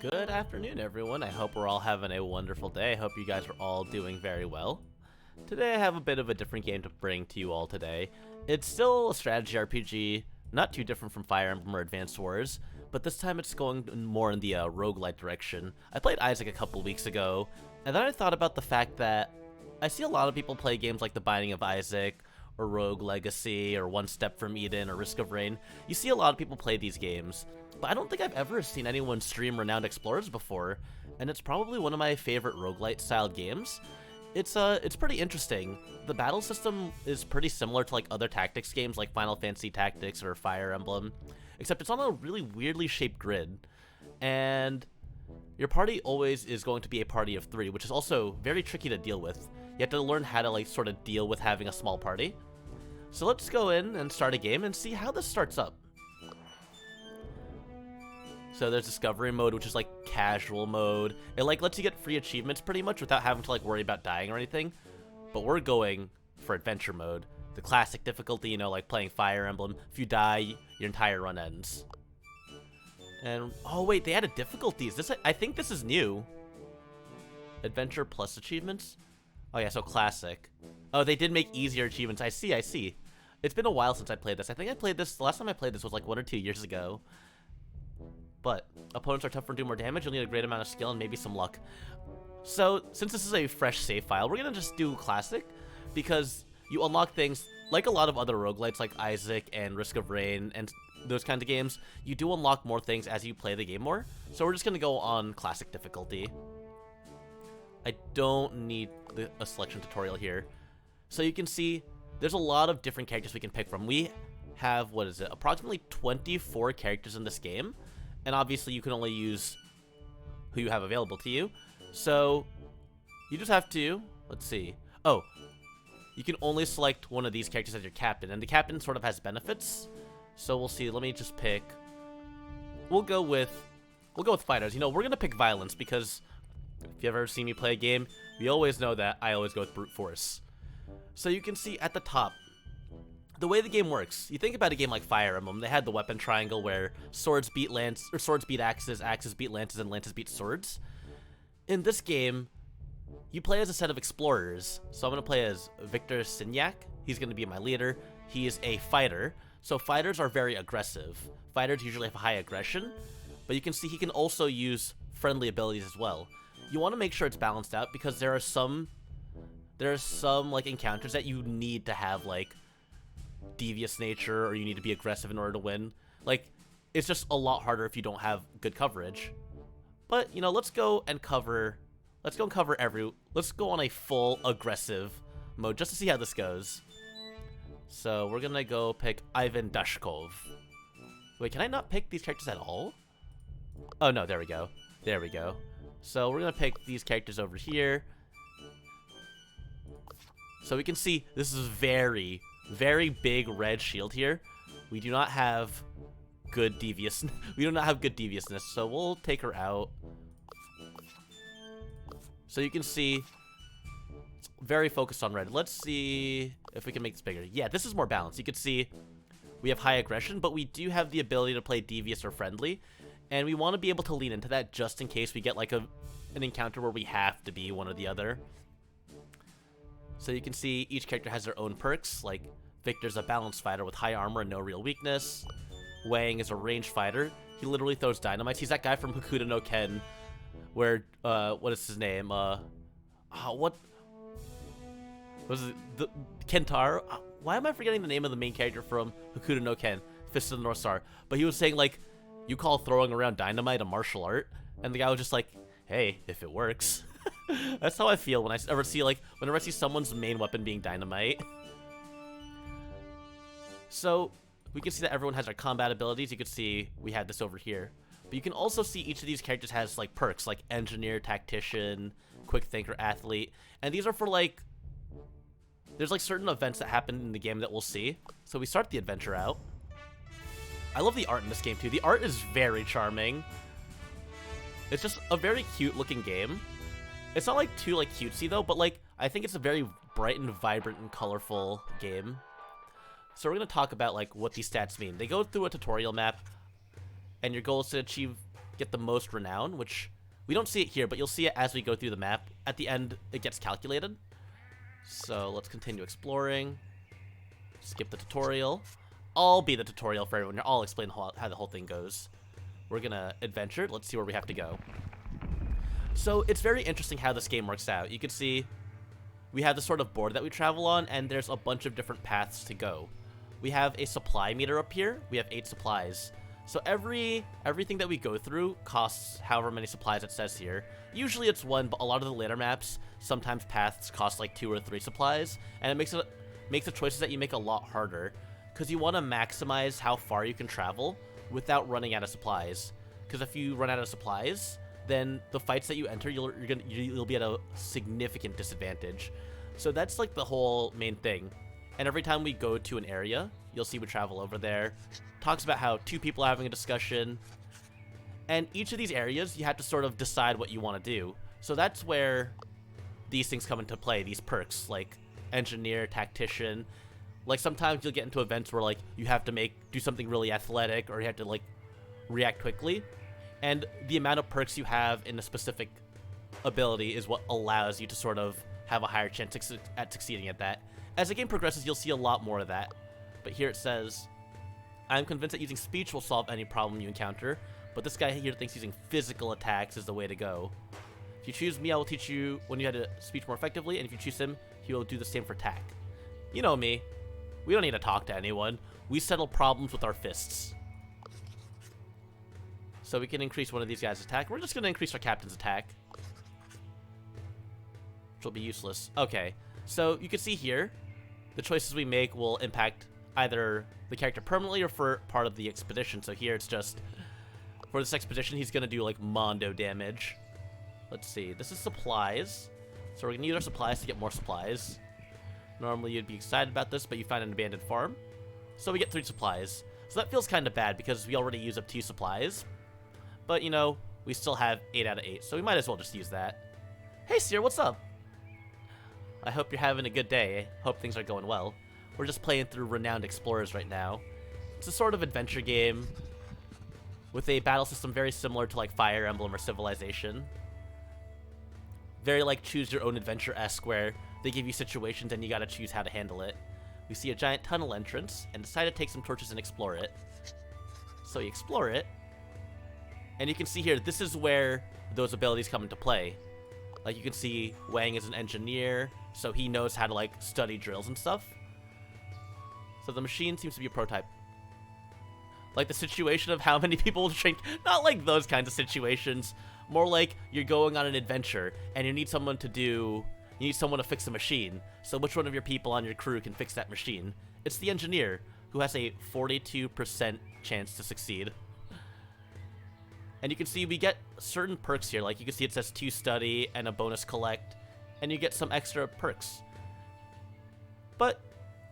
Good afternoon, everyone. I hope we're all having a wonderful day. I hope you guys are all doing very well. Today I have a bit of a different game to bring to you all today. It's still a strategy RPG, not too different from Fire Emblem or Advanced Wars, but this time it's going more in the roguelite direction. I played Isaac a couple weeks ago, and then I thought about the fact that I see a lot of people play games like The Binding of Isaac, or Rogue Legacy, or One Step from Eden, or Risk of Rain. You see a lot of people play these games, but I don't think I've ever seen anyone stream Renowned Explorers before, and it's probably one of my favorite roguelite-styled games. It's pretty interesting. The battle system is pretty similar to like other tactics games like Final Fantasy Tactics or Fire Emblem, except it's on a really weirdly shaped grid, and your party always is going to be a party of 3, which is also very tricky to deal with. You have to learn how to like sort of deal with having a small party. So let's go in and start a game and see how this starts up. So there's discovery mode, which is like casual mode. It like lets you get free achievements pretty much without having to like worry about dying or anything. But we're going for adventure mode. The classic difficulty, you know, like playing Fire Emblem. If you die, your entire run ends. And oh wait, they added difficulties. I think this is new. Adventure plus achievements? Oh yeah, so classic. Oh, they did make easier achievements. I see. It's been a while since I played this. I think I played this, the last time I played this was like 1 or 2 years ago. But opponents are tougher and do more damage. You'll need a great amount of skill and maybe some luck. So since this is a fresh save file, we're gonna just do classic, because you unlock things like a lot of other roguelites like Isaac and Risk of Rain and those kinds of games. You do unlock more things as you play the game more. So we're just gonna go on classic difficulty. I don't need a selection tutorial here. So you can see there's a lot of different characters we can pick from. We have, what is it, approximately 24 characters in this game. And obviously you can only use who you have available to you. So you just have to, let's see. Oh, you can only select one of these characters as your captain. And the captain sort of has benefits. So we'll see, let me just pick. We'll go with fighters. You know, we're going to pick violence because if you've ever seen me play a game, we always know that I always go with brute force. So you can see at the top, the way the game works, you think about a game like Fire Emblem, they had the weapon triangle where swords beat swords beat axes, axes beat lances, and lances beat swords. In this game, you play as a set of explorers. So I'm going to play as Victor Signac. He's going to be my leader. He is a fighter. So fighters are very aggressive. Fighters usually have high aggression, but you can see he can also use friendly abilities as well. You want to make sure it's balanced out because there are some like encounters that you need to have like devious nature, or you need to be aggressive in order to win. Like, it's just a lot harder if you don't have good coverage. But, you know, let's go on a full aggressive mode just to see how this goes. So we're gonna go pick Ivan Dashkov. Wait, can I not pick these characters at all? Oh no, there we go. So we're gonna pick these characters over here. So we can see this is very big red shield here. We do not have good deviousness, so we'll take her out. So you can see it's very focused on red. Let's see if we can make this bigger. Yeah, this is more balanced. You can see we have high aggression, but we do have the ability to play devious or friendly, and we want to be able to lean into that just in case we get like an encounter where we have to be one or the other. So you can see each character has their own perks, like Victor's a balanced fighter with high armor and no real weakness. Wang is a ranged fighter. He literally throws dynamites. He's that guy from Hokuto no Ken, where, what is his name? What was it? The Kentaro? Why am I forgetting the name of the main character from Hokuto no Ken? Fist of the North Star. But he was saying, like, you call throwing around dynamite a martial art? And the guy was just like, hey, if it works. That's how I feel whenever I see someone's main weapon being dynamite. So we can see that everyone has their combat abilities. You can see we have this over here. But you can also see each of these characters has like perks like engineer, tactician, quick thinker, athlete. And these are for like, there's like certain events that happen in the game that we'll see. So we start the adventure out. I love the art in this game too. The art is very charming. It's just a very cute looking game. It's not like too like cutesy though, but like I think it's a very bright and vibrant and colorful game. So we're going to talk about like what these stats mean. They go through a tutorial map, and your goal is to achieve get the most renown, which we don't see it here, but you'll see it as we go through the map. At the end, it gets calculated. So let's continue exploring. Skip the tutorial. I'll be the tutorial for everyone. I'll explain how the whole thing goes. We're gonna adventure. Let's see where we have to go. So it's very interesting how this game works out. You can see we have this sort of board that we travel on, and there's a bunch of different paths to go. We have a supply meter up here. We have 8 supplies. So everything that we go through costs however many supplies it says here. Usually it's 1, but a lot of the later maps, sometimes paths cost like 2 or 3 supplies, and it makes the choices that you make a lot harder, because you want to maximize how far you can travel without running out of supplies. Because if you run out of supplies, then the fights that you enter, you'll be at a significant disadvantage. So that's like the whole main thing. And every time we go to an area, you'll see we travel over there. Talks about how 2 people are having a discussion. And each of these areas, you have to sort of decide what you want to do. So that's where these things come into play, these perks, like engineer, tactician. Like sometimes you'll get into events where like you have to do something really athletic, or you have to like react quickly. And the amount of perks you have in a specific ability is what allows you to sort of have a higher chance at succeeding at that. As the game progresses, you'll see a lot more of that. But here it says, I'm convinced that using speech will solve any problem you encounter, but this guy here thinks using physical attacks is the way to go. If you choose me, I will teach you when you how to speech more effectively, and if you choose him, he will do the same for attack. You know me. We don't need to talk to anyone. We settle problems with our fists. So we can increase one of these guys' attack. We're just going to increase our captain's attack, which will be useless. Okay, so you can see here, the choices we make will impact either the character permanently or for part of the expedition. So here it's just, for this expedition, he's going to do like mondo damage. Let's see, this is supplies. So we're going to use our supplies to get more supplies. Normally you'd be excited about this, but you find an abandoned farm. So we get 3 supplies. So that feels kind of bad because we already use up 2 supplies. But, you know, we still have 8 out of 8, so we might as well just use that. Hey, Seer, what's up? I hope you're having a good day. Hope things are going well. We're just playing through Renowned Explorers right now. It's a sort of adventure game with a battle system very similar to like Fire Emblem or Civilization. Very like choose your own adventure-esque, where they give you situations and you gotta choose how to handle it. We see a giant tunnel entrance and decide to take some torches and explore it. So you explore it, and you can see here, this is where those abilities come into play. Like you can see Wang is an engineer, so he knows how to like study drills and stuff. So the machine seems to be a prototype. Like the situation of how many people will shrink, not like those kinds of situations. More like you're going on an adventure and you need someone to fix a machine. So which one of your people on your crew can fix that machine? It's the engineer, who has a 42% chance to succeed. And you can see we get certain perks here. Like you can see it says 2 study and a bonus collect, and you get some extra perks. But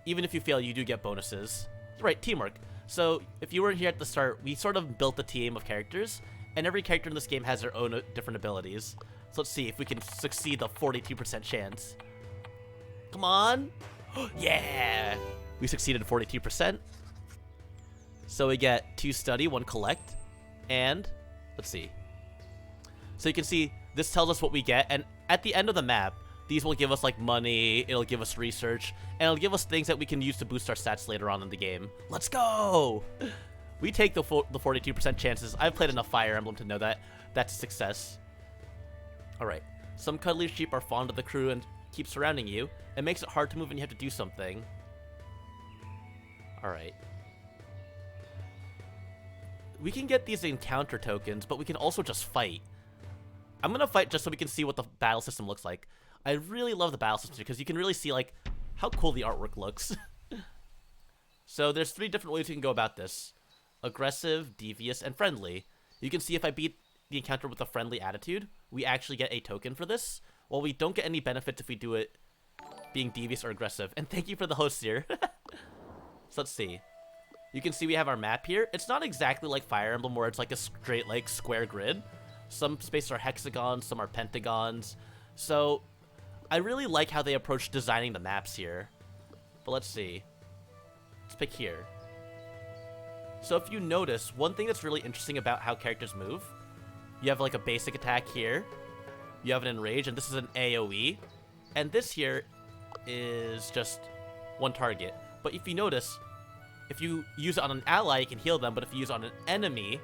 even if you fail, you do get bonuses. Right, teamwork. So if you weren't here at the start, we sort of built a team of characters, and every character in this game has their own different abilities. So let's see if we can succeed the 42% chance. Come on. Yeah! We succeeded 42%. So we get 2 study, 1 collect, and let's see. So you can see this tells us what we get, and at the end of the map, these will give us like money, it'll give us research, and it'll give us things that we can use to boost our stats later on in the game. Let's go! We take the 42% chances. I've played enough Fire Emblem to know that that's a success. Alright, some cuddly sheep are fond of the crew and keep surrounding you. It makes it hard to move when you have to do something. Alright. We can get these encounter tokens, but we can also just fight. I'm gonna fight just so we can see what the battle system looks like. I really love the battle system because you can really see like how cool the artwork looks. So there's 3 different ways you can go about this. Aggressive, devious, and friendly. You can see if I beat the encounter with a friendly attitude, we actually get a token for this, while we don't get any benefits if we do it being devious or aggressive. And thank you for the host here. So let's see. You can see we have our map here. It's not exactly like Fire Emblem where it's like a straight like square grid. Some spaces are hexagons, some are pentagons. So I really like how they approach designing the maps here. But let's see. Let's pick here. So if you notice, one thing that's really interesting about how characters move, You have like a basic attack here. You have an enrage, and this is an AoE. And this here is just one target. But if you notice, if you use it on an ally, you can heal them, but if you use it on an enemy,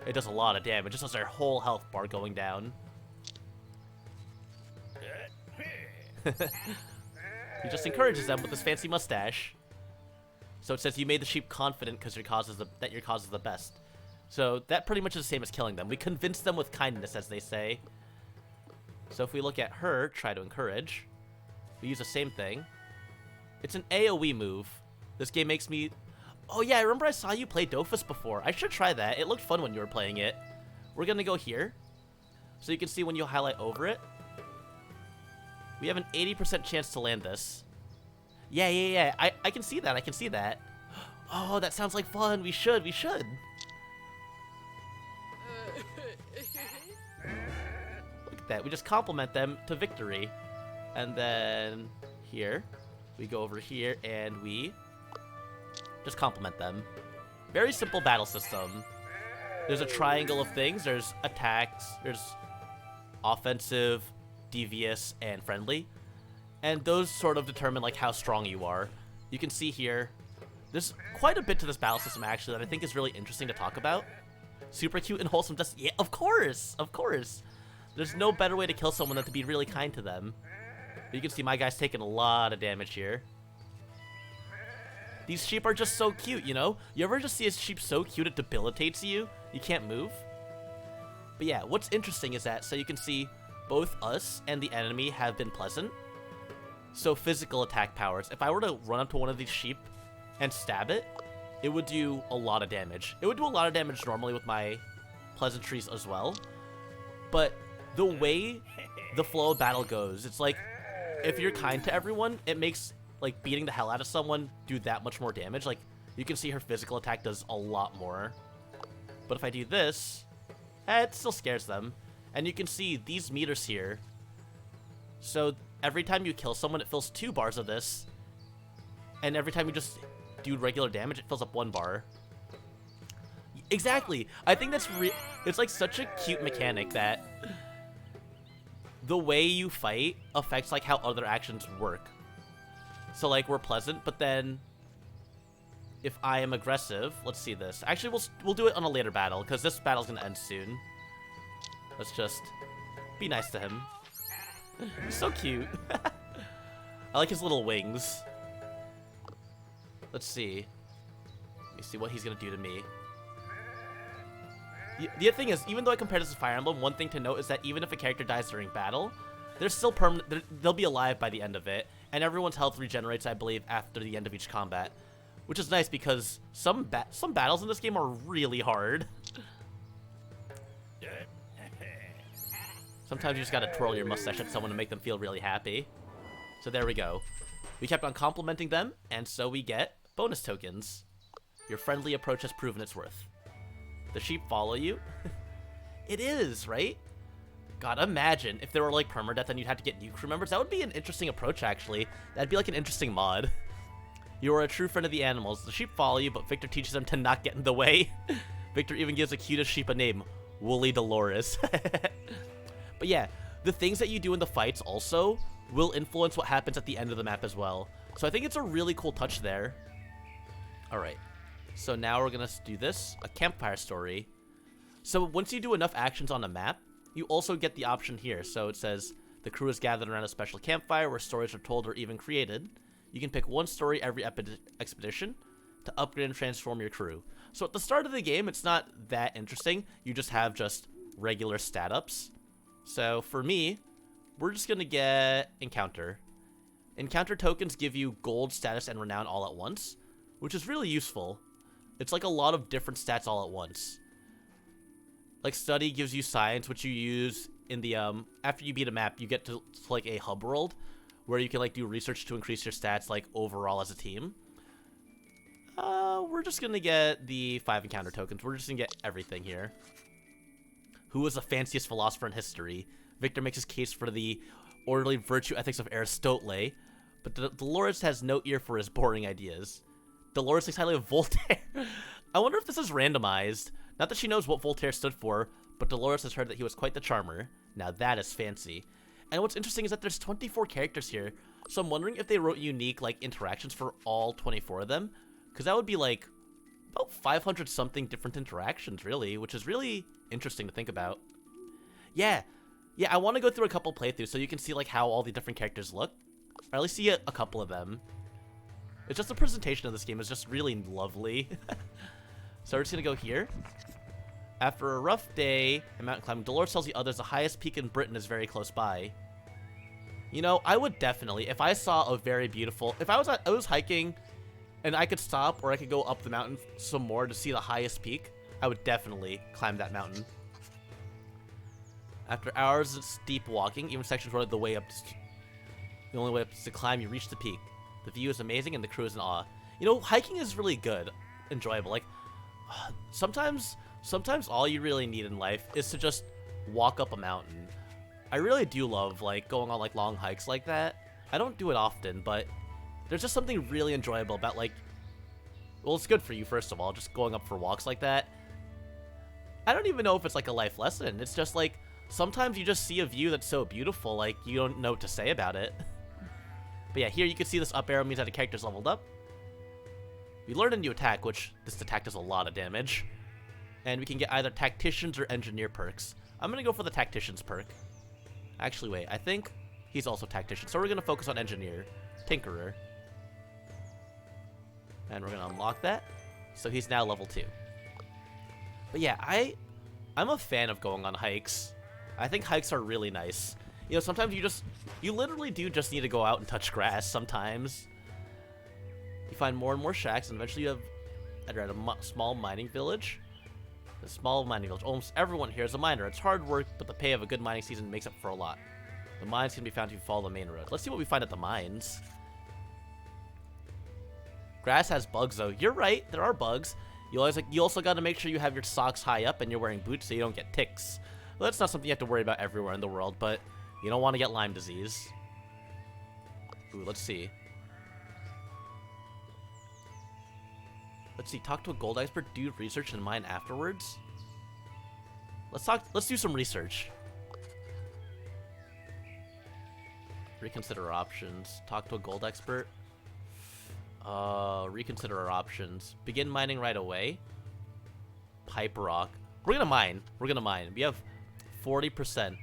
it does a lot of damage. It just has their whole health bar going down. He just encourages them with his fancy mustache. So it says you made the sheep confident because that your cause is the best. So that pretty much is the same as killing them. We convince them with kindness, as they say. So if we look at her, try to encourage, we use the same thing. It's an AoE move. This game makes me... Oh yeah, I remember I saw you play Dofus before. I should try that. It looked fun when you were playing it. We're gonna go here. So you can see when you highlight over it. We have an 80% chance to land this. Yeah. I can see that. I can see that. Oh, that sounds like fun. We should. Look at that. We just compliment them to victory. And then here, we go over here and we just compliment them. Very simple battle system. There's a triangle of things. There's attacks. There's offensive, devious, and friendly. And those sort of determine like how strong you are. You can see here, there's quite a bit to this battle system actually that I think is really interesting to talk about. Super cute and wholesome. Just yeah, of course. There's no better way to kill someone than to be really kind to them. But you can see my guy's taking a lot of damage here. These sheep are just so cute, you know? You ever just see a sheep so cute it debilitates you? You can't move? But yeah, what's interesting is that, so you can see both us and the enemy have been pleasant. So physical attack powers. If I were to run up to one of these sheep and stab it, it would do a lot of damage. It would do a lot of damage normally with my pleasantries as well. But the way the flow of battle goes, it's like, if you're kind to everyone, it makes like beating the hell out of someone do that much more damage. Like, you can see her physical attack does a lot more. But if I do this, it still scares them. And you can see these meters here. So every time you kill someone, it fills 2 bars of this. And every time you just do regular damage, it fills up 1 bar. Exactly. I think that's it's like such a cute mechanic that the way you fight affects like how other actions work. So like we're pleasant, but then if I am aggressive, let's see this. Actually, we'll do it on a later battle because this battle's gonna end soon. Let's just be nice to him. He's so cute. I like his little wings. Let's see. Let me see what he's gonna do to me. The other thing is, even though I compared this to Fire Emblem, one thing to note is that even if a character dies during battle, they're still permanent. They'll be alive by the end of it, and everyone's health regenerates, I believe, after the end of each combat, which is nice because some battles in this game are really hard. Sometimes you just gotta twirl your mustache at someone to make them feel really happy. So there we go. We kept on complimenting them, and so we get bonus tokens. Your friendly approach has proven its worth. The sheep follow you? It is, right? God, imagine if there were like permadeath and you'd have to get new crew members. That would be an interesting approach, actually. That'd be like an interesting mod. You are a true friend of the animals. The sheep follow you, but Victor teaches them to not get in the way. Victor even gives the cutest sheep a name, Woolly Dolores. But yeah, the things that you do in the fights also will influence what happens at the end of the map as well. So I think it's a really cool touch there. Alright, so now we're gonna do this, a campfire story. So once you do enough actions on a map, you also get the option here. So it says, the crew is gathered around a special campfire where stories are told or even created. You can pick one story every expedition to upgrade and transform your crew. So at the start of the game, it's not that interesting. You just have regular stat ups. So for me, we're just gonna get Encounter. Encounter tokens give you gold, status, and renown all at once, which is really useful. It's like a lot of different stats all at once. Like Study gives you Science, which you use in the, after you beat a map, you get to like a hub world, where you can like do research to increase your stats like overall as a team. We're just gonna get the 5 Encounter tokens. We're just gonna get everything here. Who was the fanciest philosopher in history? Victor makes his case for the orderly virtue ethics of Aristotle, but Dolores has no ear for his boring ideas. Dolores thinks highly of Voltaire. I wonder if this is randomized. Not that she knows what Voltaire stood for, but Dolores has heard that he was quite the charmer. Now that is fancy. And what's interesting is that there's 24 characters here, so I'm wondering if they wrote unique, like, interactions for all 24 of them, because that would be, like, about 500 something different interactions, really, which is really interesting to think about. Yeah, I want to go through a couple playthroughs so you can see, like, how all the different characters look, or at least see a couple of them. It's just the presentation of this game is just really lovely. So we're just gonna go here. After a rough day in mountain climbing, Dolores tells the others the highest peak in Britain is very close by. You know, I would definitely, if I saw a very beautiful, if I was hiking and I could stop or I could go up the mountain some more to see the highest peak, I would definitely climb that mountain. After hours of steep walking, even sections where the only way up is to climb, you reach the peak. The view is amazing and the crew is in awe. You know, hiking is really good, enjoyable. Like, sometimes all you really need in life is to just walk up a mountain. I really do love, like, going on, like, long hikes like that. I don't do it often, but there's just something really enjoyable about, like, well, it's good for you, first of all, just going up for walks like that. I don't even know if it's, like, a life lesson. It's just, like, sometimes you just see a view that's so beautiful, like, you don't know what to say about it. But yeah, here you can see this up arrow means that a character's leveled up. We learned a new attack, which this attack does a lot of damage. And we can get either Tacticians or Engineer perks. I'm going to go for the Tacticians perk. Actually, wait, I think he's also Tactician. So we're going to focus on Engineer. Tinkerer. And we're going to unlock that. So he's now level 2. But yeah, I'm a fan of going on hikes. I think hikes are really nice. You know, sometimes you literally do just need to go out and touch grass sometimes. You find more and more shacks, and eventually you have at a small mining village. A small mining village. Almost everyone here is a miner. It's hard work, but the pay of a good mining season makes up for a lot. The mines can be found if you follow the main road. Let's see what we find at the mines. Grass has bugs, though. You're right. There are bugs. You also got to make sure you have your socks high up and you're wearing boots so you don't get ticks. Well, that's not something you have to worry about everywhere in the world, but you don't want to get Lyme disease. Ooh, let's see. Let's see, talk to a gold expert, do research, and mine afterwards. Let's do some research. Reconsider our options. Talk to a gold expert. Reconsider our options. Begin mining right away. Pipe rock. We're gonna mine. We have 40%.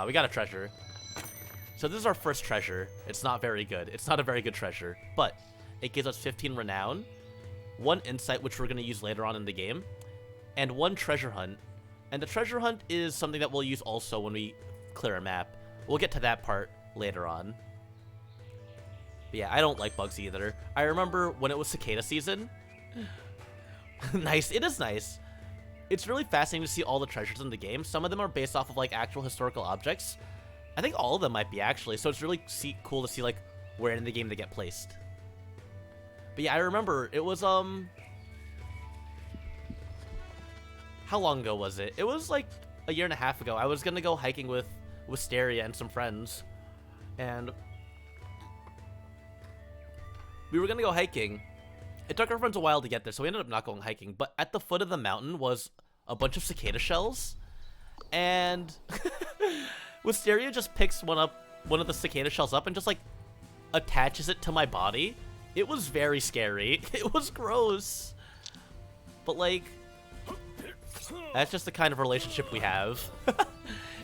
We got a treasure. So this is our first treasure. It's not very good. It's not a very good treasure, but it gives us 15 renown, 1 insight, which we're going to use later on in the game, and 1 treasure hunt. And the treasure hunt is something that we'll use also when we clear a map. We'll get to that part later on. But yeah, I don't like bugs either. I remember when it was cicada season. Nice. It is nice. It's really fascinating to see all the treasures in the game. Some of them are based off of, like, actual historical objects. I think all of them might be, actually. So it's really cool to see, like, where in the game they get placed. But yeah, I remember it was, how long ago was it? It was, like, a year and a half ago. I was gonna go hiking with Wisteria and some friends. And we were gonna go hiking. It took our friends a while to get there, so we ended up not going hiking. But at the foot of the mountain was a bunch of cicada shells. And Wisteria just picks one of the cicada shells up and just, like, attaches it to my body. It was very scary. It was gross. But, like, that's just the kind of relationship we have.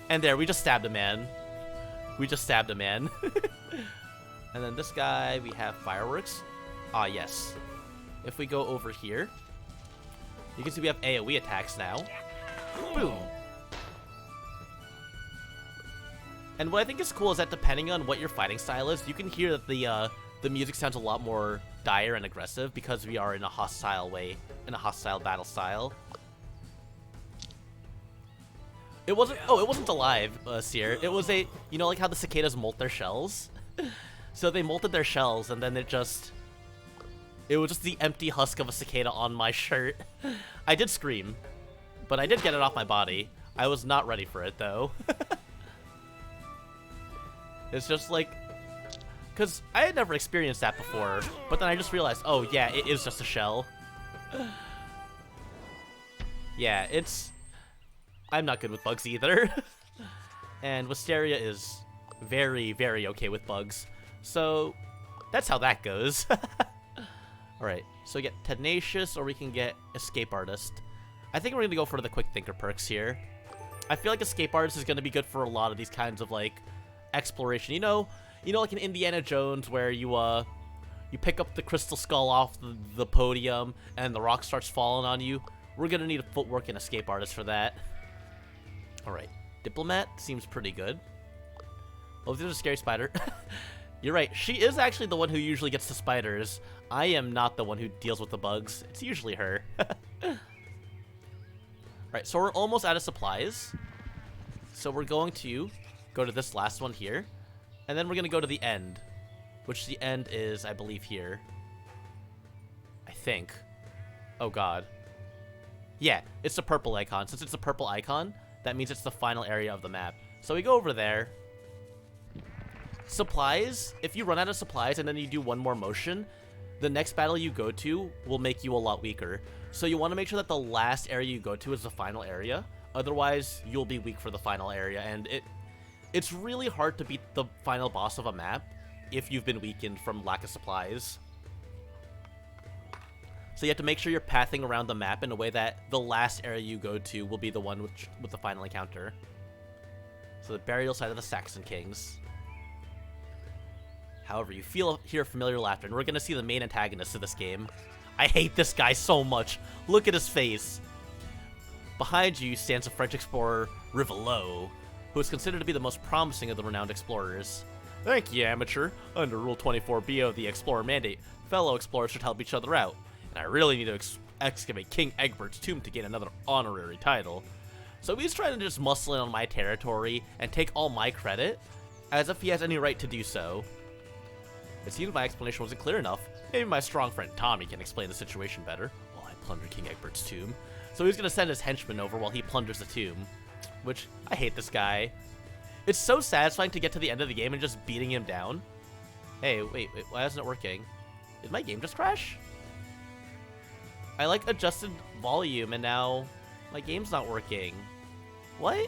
And there, we just stabbed a man. And then this guy, we have fireworks. Ah, yes. If we go over here, you can see we have AoE attacks now. Boom. And what I think is cool is that depending on what your fighting style is, you can hear that the music sounds a lot more dire and aggressive because we are in a hostile way, in a hostile battle style. It wasn't alive, Seer. It was a, you know, like how the cicadas molt their shells? So they molted their shells, and then it was just the empty husk of a cicada on my shirt. I did scream, but I did get it off my body. I was not ready for it, though. It's just like, because I had never experienced that before, but then I just realized, oh yeah, it is just a shell. Yeah, I'm not good with bugs either. And Wisteria is very, very okay with bugs. So, that's how that goes. Alright, so we get Tenacious, or we can get Escape Artist. I think we're gonna go for the Quick Thinker perks here. I feel like Escape Artist is gonna be good for a lot of these kinds of, like, exploration. You know, like in Indiana Jones, where you pick up the crystal skull off the podium, and the rock starts falling on you. We're gonna need a footwork and Escape Artist for that. Alright, Diplomat seems pretty good. Oh, there's a scary spider. You're right, she is actually the one who usually gets the spiders. I am not the one who deals with the bugs. It's usually her. Alright, so we're almost out of supplies. So we're going to go to this last one here. And then we're going to go to the end. Which the end is, I believe, here. I think. Oh, God. Yeah, it's the purple icon. Since it's a purple icon, that means it's the final area of the map. So we go over there. Supplies, if you run out of supplies and then you do one more motion, the next battle you go to will make you a lot weaker. So you want to make sure that the last area you go to is the final area. Otherwise, you'll be weak for the final area. And it's really hard to beat the final boss of a map if you've been weakened from lack of supplies. So you have to make sure you're pathing around the map in a way that the last area you go to will be the one with the final encounter. So the burial site of the Saxon Kings. However, you hear familiar laughter, and we're going to see the main antagonist of this game. I hate this guy so much. Look at his face. Behind you stands a French explorer, Rivelo, who is considered to be the most promising of the renowned explorers. Thank you, amateur. Under Rule 24B of the Explorer Mandate, fellow explorers should help each other out. And I really need to excavate King Egbert's tomb to gain another honorary title. So he's trying to just muscle in on my territory and take all my credit, as if he has any right to do so. It seems my explanation wasn't clear enough. Maybe my strong friend Tommy can explain the situation better while I plunder King Egbert's tomb. So he's going to send his henchmen over while he plunders the tomb. Which, I hate this guy. It's so satisfying to get to the end of the game and just beating him down. Hey, wait, why isn't it working? Did my game just crash? I, like, adjusted volume and now my game's not working. What?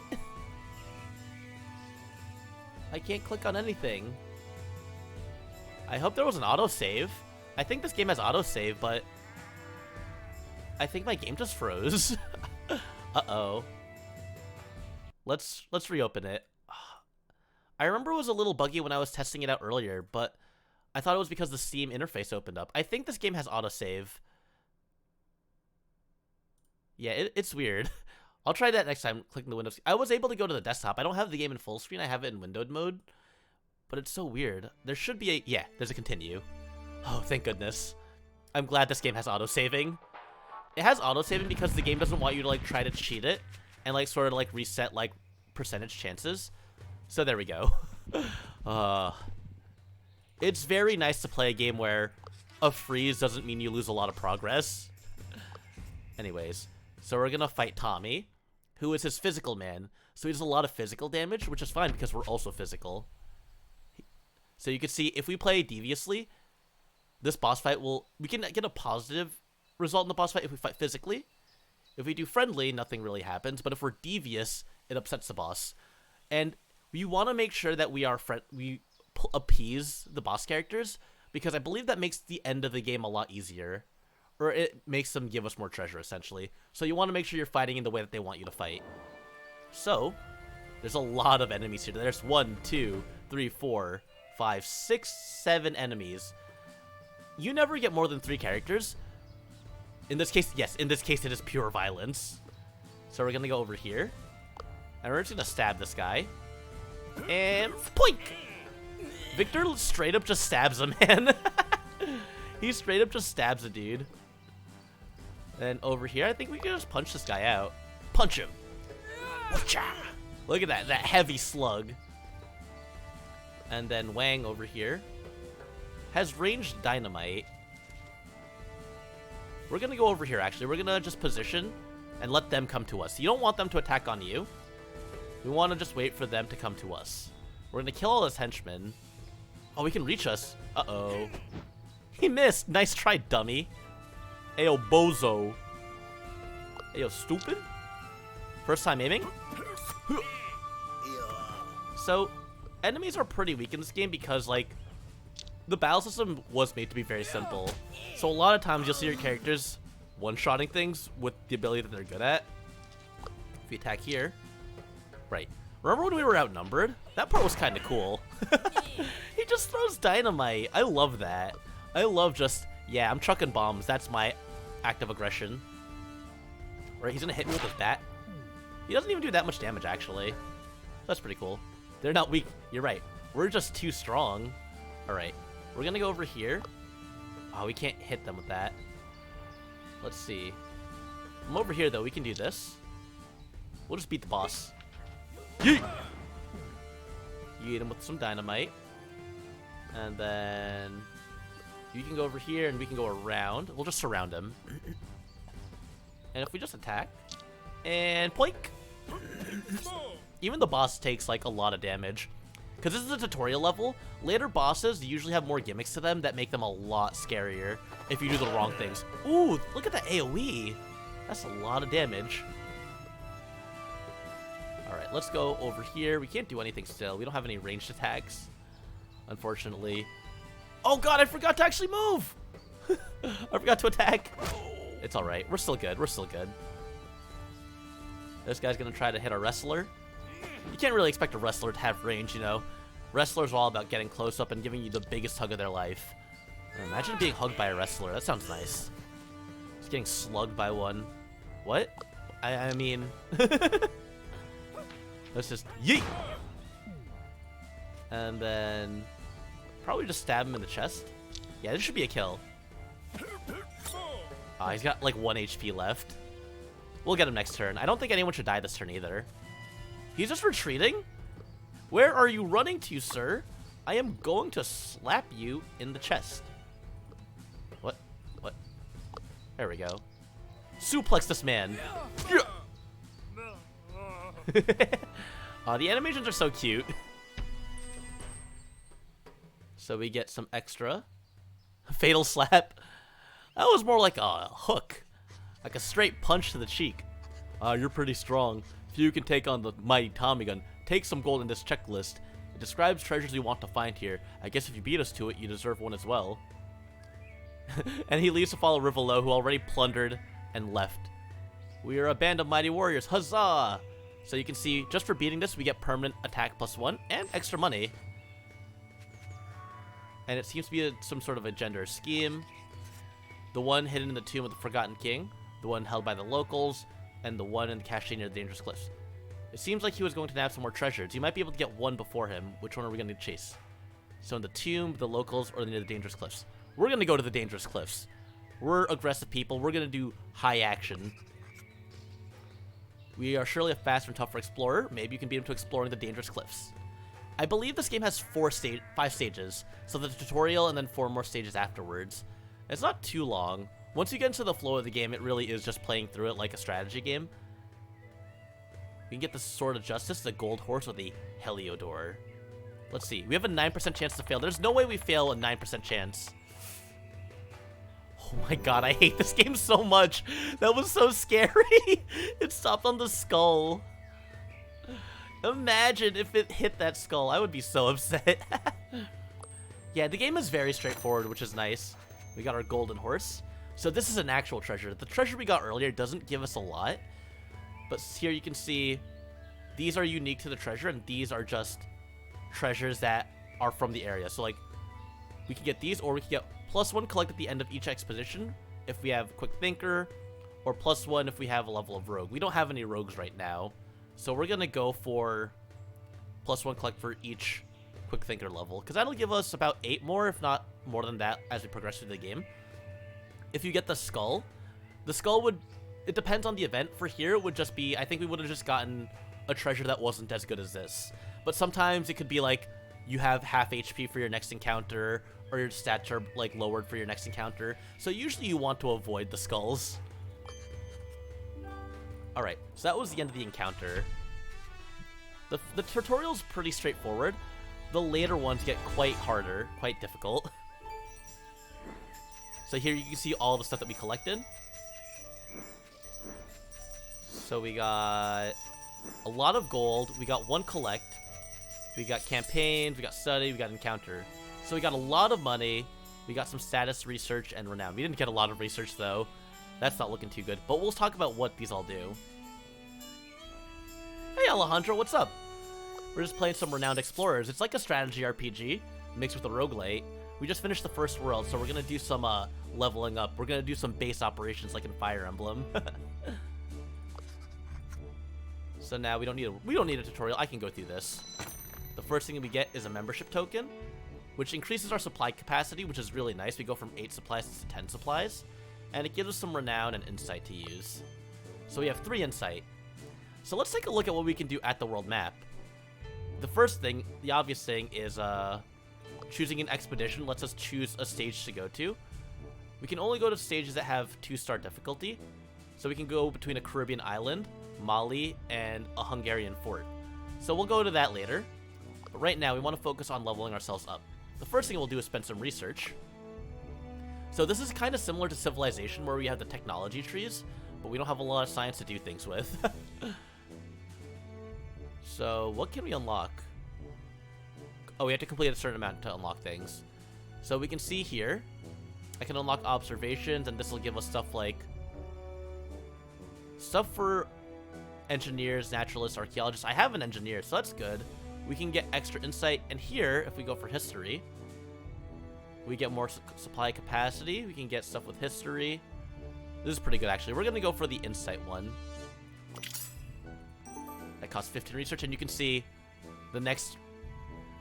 I can't click on anything. I hope there was an autosave. I think this game has autosave, but I think my game just froze. Uh-oh. Let's reopen it. I remember it was a little buggy when I was testing it out earlier, but I thought it was because the Steam interface opened up. I think this game has autosave. Yeah, it's weird. I'll try that next time, clicking the Windows. I was able to go to the desktop. I don't have the game in full screen. I have it in windowed mode. But it's so weird. There should be yeah, there's a continue. Oh, thank goodness. I'm glad this game has autosaving. It has autosaving because the game doesn't want you to, like, try to cheat it and, like, sort of, like, reset, like, percentage chances. So there we go. It's very nice to play a game where a freeze doesn't mean you lose a lot of progress. Anyways, so we're gonna fight Tommy, who is his physical man. So he does a lot of physical damage, which is fine because we're also physical. So you can see, if we play deviously, this boss fight we can get a positive result in the boss fight if we fight physically. If we do friendly, nothing really happens, but if we're devious, it upsets the boss. And we want to make sure that we appease the boss characters, because I believe that makes the end of the game a lot easier. Or it makes them give us more treasure, essentially. So you want to make sure you're fighting in the way that they want you to fight. So, there's a lot of enemies here. There's 1, 2, 3, 4, 5, 6, 7 enemies. You never get more than 3 characters. In this case, yes, in this case it is pure violence. So we're gonna go over here. And we're just gonna stab this guy. And poink! Victor straight up just stabs a man. He straight up just stabs a dude. And over here, I think we can just punch this guy out. Punch him. Look at that heavy slug. And then Wang over here has ranged dynamite. We're gonna go over here, actually. We're gonna just position and let them come to us. You don't want them to attack on you. We want to just wait for them to come to us. We're gonna kill all his henchmen. Oh, he can reach us. Uh-oh. He missed. Nice try, dummy. Ayo, bozo. Hey, yo, stupid. First time aiming. So, enemies are pretty weak in this game because, like, the battle system was made to be very simple. So a lot of times you'll see your characters one-shotting things with the ability that they're good at. If you attack here. Right. Remember when we were outnumbered? That part was kind of cool. He just throws dynamite. I love that. I love just, yeah, I'm chucking bombs. That's my act of aggression. Right, he's gonna hit me with his bat. He doesn't even do that much damage, actually. That's pretty cool. They're not weak. You're right. We're just too strong. Alright. We're gonna go over here. Oh, we can't hit them with that. Let's see. From over here, though, we can do this. We'll just beat the boss. Yeet! You eat him with some dynamite. And then you can go over here and we can go around. We'll just surround him. And if we just attack and poink. Even the boss takes like a lot of damage. Because this is a tutorial level, later bosses usually have more gimmicks to them that make them a lot scarier if you do the wrong things. Ooh, look at the AoE. That's a lot of damage. Alright, let's go over here. We can't do anything still. We don't have any ranged attacks, unfortunately. Oh god, I forgot to actually move! I forgot to attack. It's alright. We're still good. We're still good. This guy's gonna try to hit a wrestler. You can't really expect a wrestler to have range, you know. Wrestlers are all about getting close up and giving you the biggest hug of their life. Imagine being hugged by a wrestler. That sounds nice. Just getting slugged by one. What? I mean... Let's just... Yeet! And then... Probably just stab him in the chest. Yeah, this should be a kill. Oh, he's got like 1 HP left. We'll get him next turn. I don't think anyone should die this turn either. He's just retreating? Where are you running to, sir? I am going to slap you in the chest. What? What? There we go. Suplex this man. Oh, the animations are so cute. So we get some extra. Fatal slap. That was more like a hook. Like a straight punch to the cheek. You're pretty strong. If you can take on the mighty Tommy gun, take some gold in this checklist. It describes treasures you want to find here. I guess if you beat us to it, you deserve one as well. And he leaves to follow Rivolo, who already plundered and left. We are a band of mighty warriors. Huzzah! So you can see, just for beating this, we get permanent attack +1 and extra money. And it seems to be some sort of a gender scheme. The one hidden in the tomb of the Forgotten King, the one held by the locals, and the one in the cache near the Dangerous Cliffs. It seems like he was going to nab some more treasures. You might be able to get one before him. Which one are we going to chase? So in the tomb, the locals, or near the Dangerous Cliffs? We're going to go to the Dangerous Cliffs. We're aggressive people. We're going to do high action. We are surely a faster and tougher explorer. Maybe you can beat him to exploring the Dangerous Cliffs. I believe this game has 5 stages. So the tutorial and then 4 more stages afterwards. It's not too long. Once you get into the flow of the game, it really is just playing through it like a strategy game. We can get the Sword of Justice, the Gold Horse, or the Heliodor. Let's see. We have a 9% chance to fail. There's no way we fail a 9% chance. Oh my god, I hate this game so much. That was so scary. It stopped on the skull. Imagine if it hit that skull. I would be so upset. Yeah, the game is very straightforward, which is nice. We got our golden horse. So this is an actual treasure. The treasure we got earlier doesn't give us a lot. But here you can see these are unique to the treasure, and these are just treasures that are from the area. So, like, we can get these, or we can get +1 collect at the end of each expedition if we have Quick Thinker, or +1 if we have a level of Rogue. We don't have any Rogues right now. So we're going to go for +1 collect for each Quick Thinker level, because that'll give us about 8 more, if not more than that, as we progress through the game. If you get the skull would... It depends on the event. For here, it would just be... I think we would have just gotten a treasure that wasn't as good as this. But sometimes it could be like, you have half HP for your next encounter, or your stats are like lowered for your next encounter. So usually you want to avoid the skulls. Alright, so that was the end of the encounter. The tutorial's pretty straightforward. The later ones get quite harder, quite difficult. So here you can see all the stuff that we collected. So we got a lot of gold. We got 1 collect. We got campaigns. We got study. We got encounter. So we got a lot of money. We got some status, research, and renown. We didn't get a lot of research, though. That's not looking too good. But we'll talk about what these all do. Hey, Alejandro, what's up? We're just playing some Renowned Explorers. It's like a strategy RPG mixed with a roguelite. We just finished the first world, so we're going to do some leveling up. We're going to do some base operations like in Fire Emblem. So now we don't need a tutorial. I can go through this. The first thing we get is a membership token, which increases our supply capacity, which is really nice. We go from 8 supplies to 10 supplies, and it gives us some renown and insight to use. So we have 3 insight. So let's take a look at what we can do at the world map. The first thing, the obvious thing, is choosing an expedition lets us choose a stage to go to. We can only go to stages that have 2-star difficulty, so we can go between a Caribbean island, Mali, and a Hungarian fort. So we'll go to that later, but right now we want to focus on leveling ourselves up. The first thing we'll do is spend some research. So this is kind of similar to Civilization, where we have the technology trees, but we don't have a lot of science to do things with. So what can we unlock? Oh, we have to complete a certain amount to unlock things. So we can see here, I can unlock observations, and this will give us stuff for engineers, naturalists, archaeologists. I have an engineer, so that's good. We can get extra insight, and here, if we go for history, we get more supply capacity. We can get stuff with history. This is pretty good, actually. We're going to go for the insight one. That costs 15 research, and you can see the next...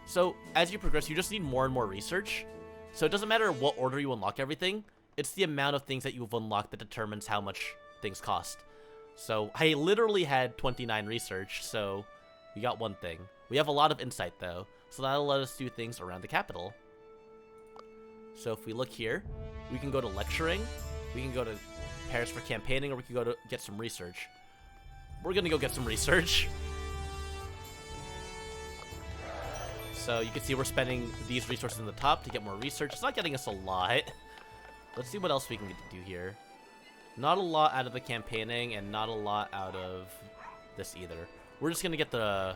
So, as you progress, you just need more and more research. So it doesn't matter what order you unlock everything. It's the amount of things that you've unlocked that determines how much things cost. So, I literally had 29 research, so we got 1 thing. We have a lot of insight, though, so that'll let us do things around the capital. So if we look here, we can go to lecturing, we can go to Paris for campaigning, or we can go to get some research. We're gonna go get some research. So you can see we're spending these resources in the top to get more research. It's not getting us a lot. Let's see what else we can do here. Not a lot out of the campaigning, and not a lot out of this either. We're just gonna get our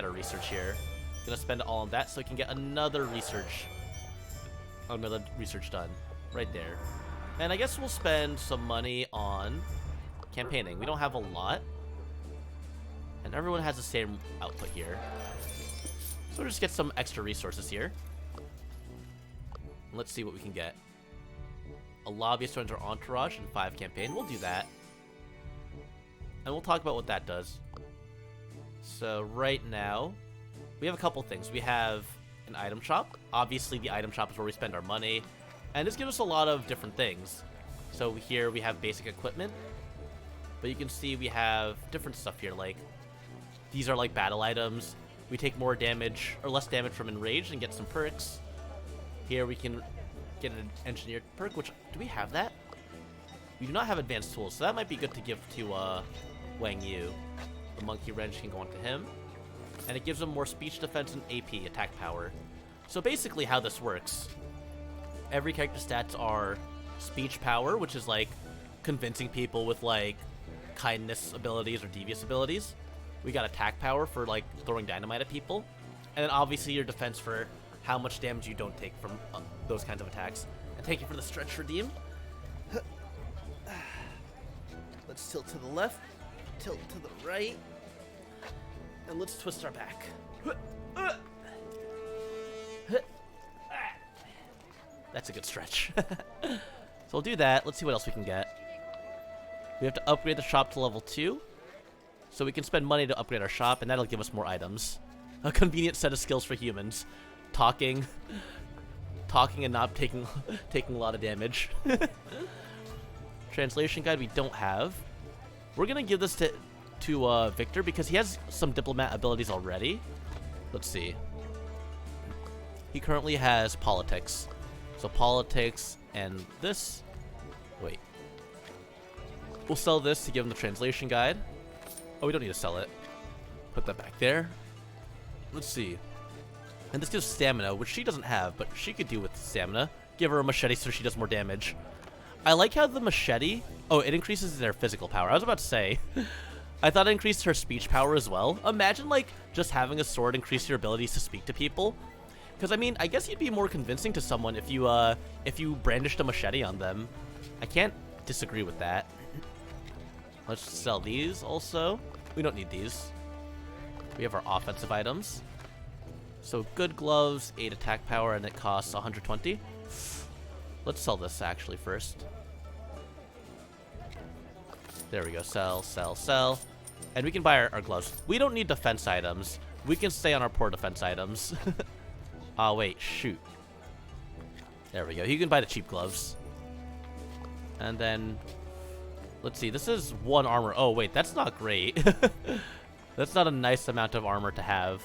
research here. Gonna spend it all on that so we can get another research done right there. And I guess we'll spend some money on campaigning. We don't have a lot, and everyone has the same output here. So we'll just get some extra resources here. Let's see what we can get. A lobbyist joins our entourage and 5 campaign. We'll do that. And we'll talk about what that does. So right now, we have a couple things. We have an item shop. Obviously, the item shop is where we spend our money. And this gives us a lot of different things. So here we have basic equipment. But you can see we have different stuff here. Like, these are like battle items. We take more damage, or less damage from enraged and get some perks. Here we can get an engineered perk, which, do we have that? We do not have advanced tools, so that might be good to give to Wang Yu. The monkey wrench can go on to him. And it gives him more speech defense and AP, attack power. So basically how this works, every character stats are speech power, which is like convincing people with like kindness abilities or devious abilities. We got attack power for like throwing dynamite at people. And then obviously your defense for how much damage you don't take from those kinds of attacks. And thank you for the stretch redeem. Let's tilt to the left, tilt to the right, and let's twist our back. That's a good stretch. So we'll do that. Let's see what else we can get. We have to upgrade the shop to level 2. So we can spend money to upgrade our shop, and that'll give us more items. A convenient set of skills for humans. Talking and not taking a lot of damage. Translation guide we don't have. We're gonna give this to Victor because he has some diplomat abilities already. Let's see. He currently has politics. So politics and this. Wait. We'll sell this to give him the translation guide. Oh, we don't need to sell it. Put that back there. Let's see. And this gives stamina, which she doesn't have, but she could do with stamina. Give her a machete so she does more damage. I like how the machete... Oh, it increases their physical power. I was about to say. I thought it increased her speech power as well. Imagine, like, just having a sword increase your abilities to speak to people. Because, I mean, I guess you'd be more convincing to someone if you brandished a machete on them. I can't disagree with that. Let's sell these also. We don't need these. We have our offensive items. So, good gloves, 8 attack power, and it costs 120. Let's sell this, actually, first. There we go. Sell, sell, sell. And we can buy our gloves. We don't need defense items. We can stay on our poor defense items. Oh, wait. Shoot. There we go. You can buy the cheap gloves. And then... Let's see. This is 1 armor. Oh, wait. That's not great. That's not a nice amount of armor to have.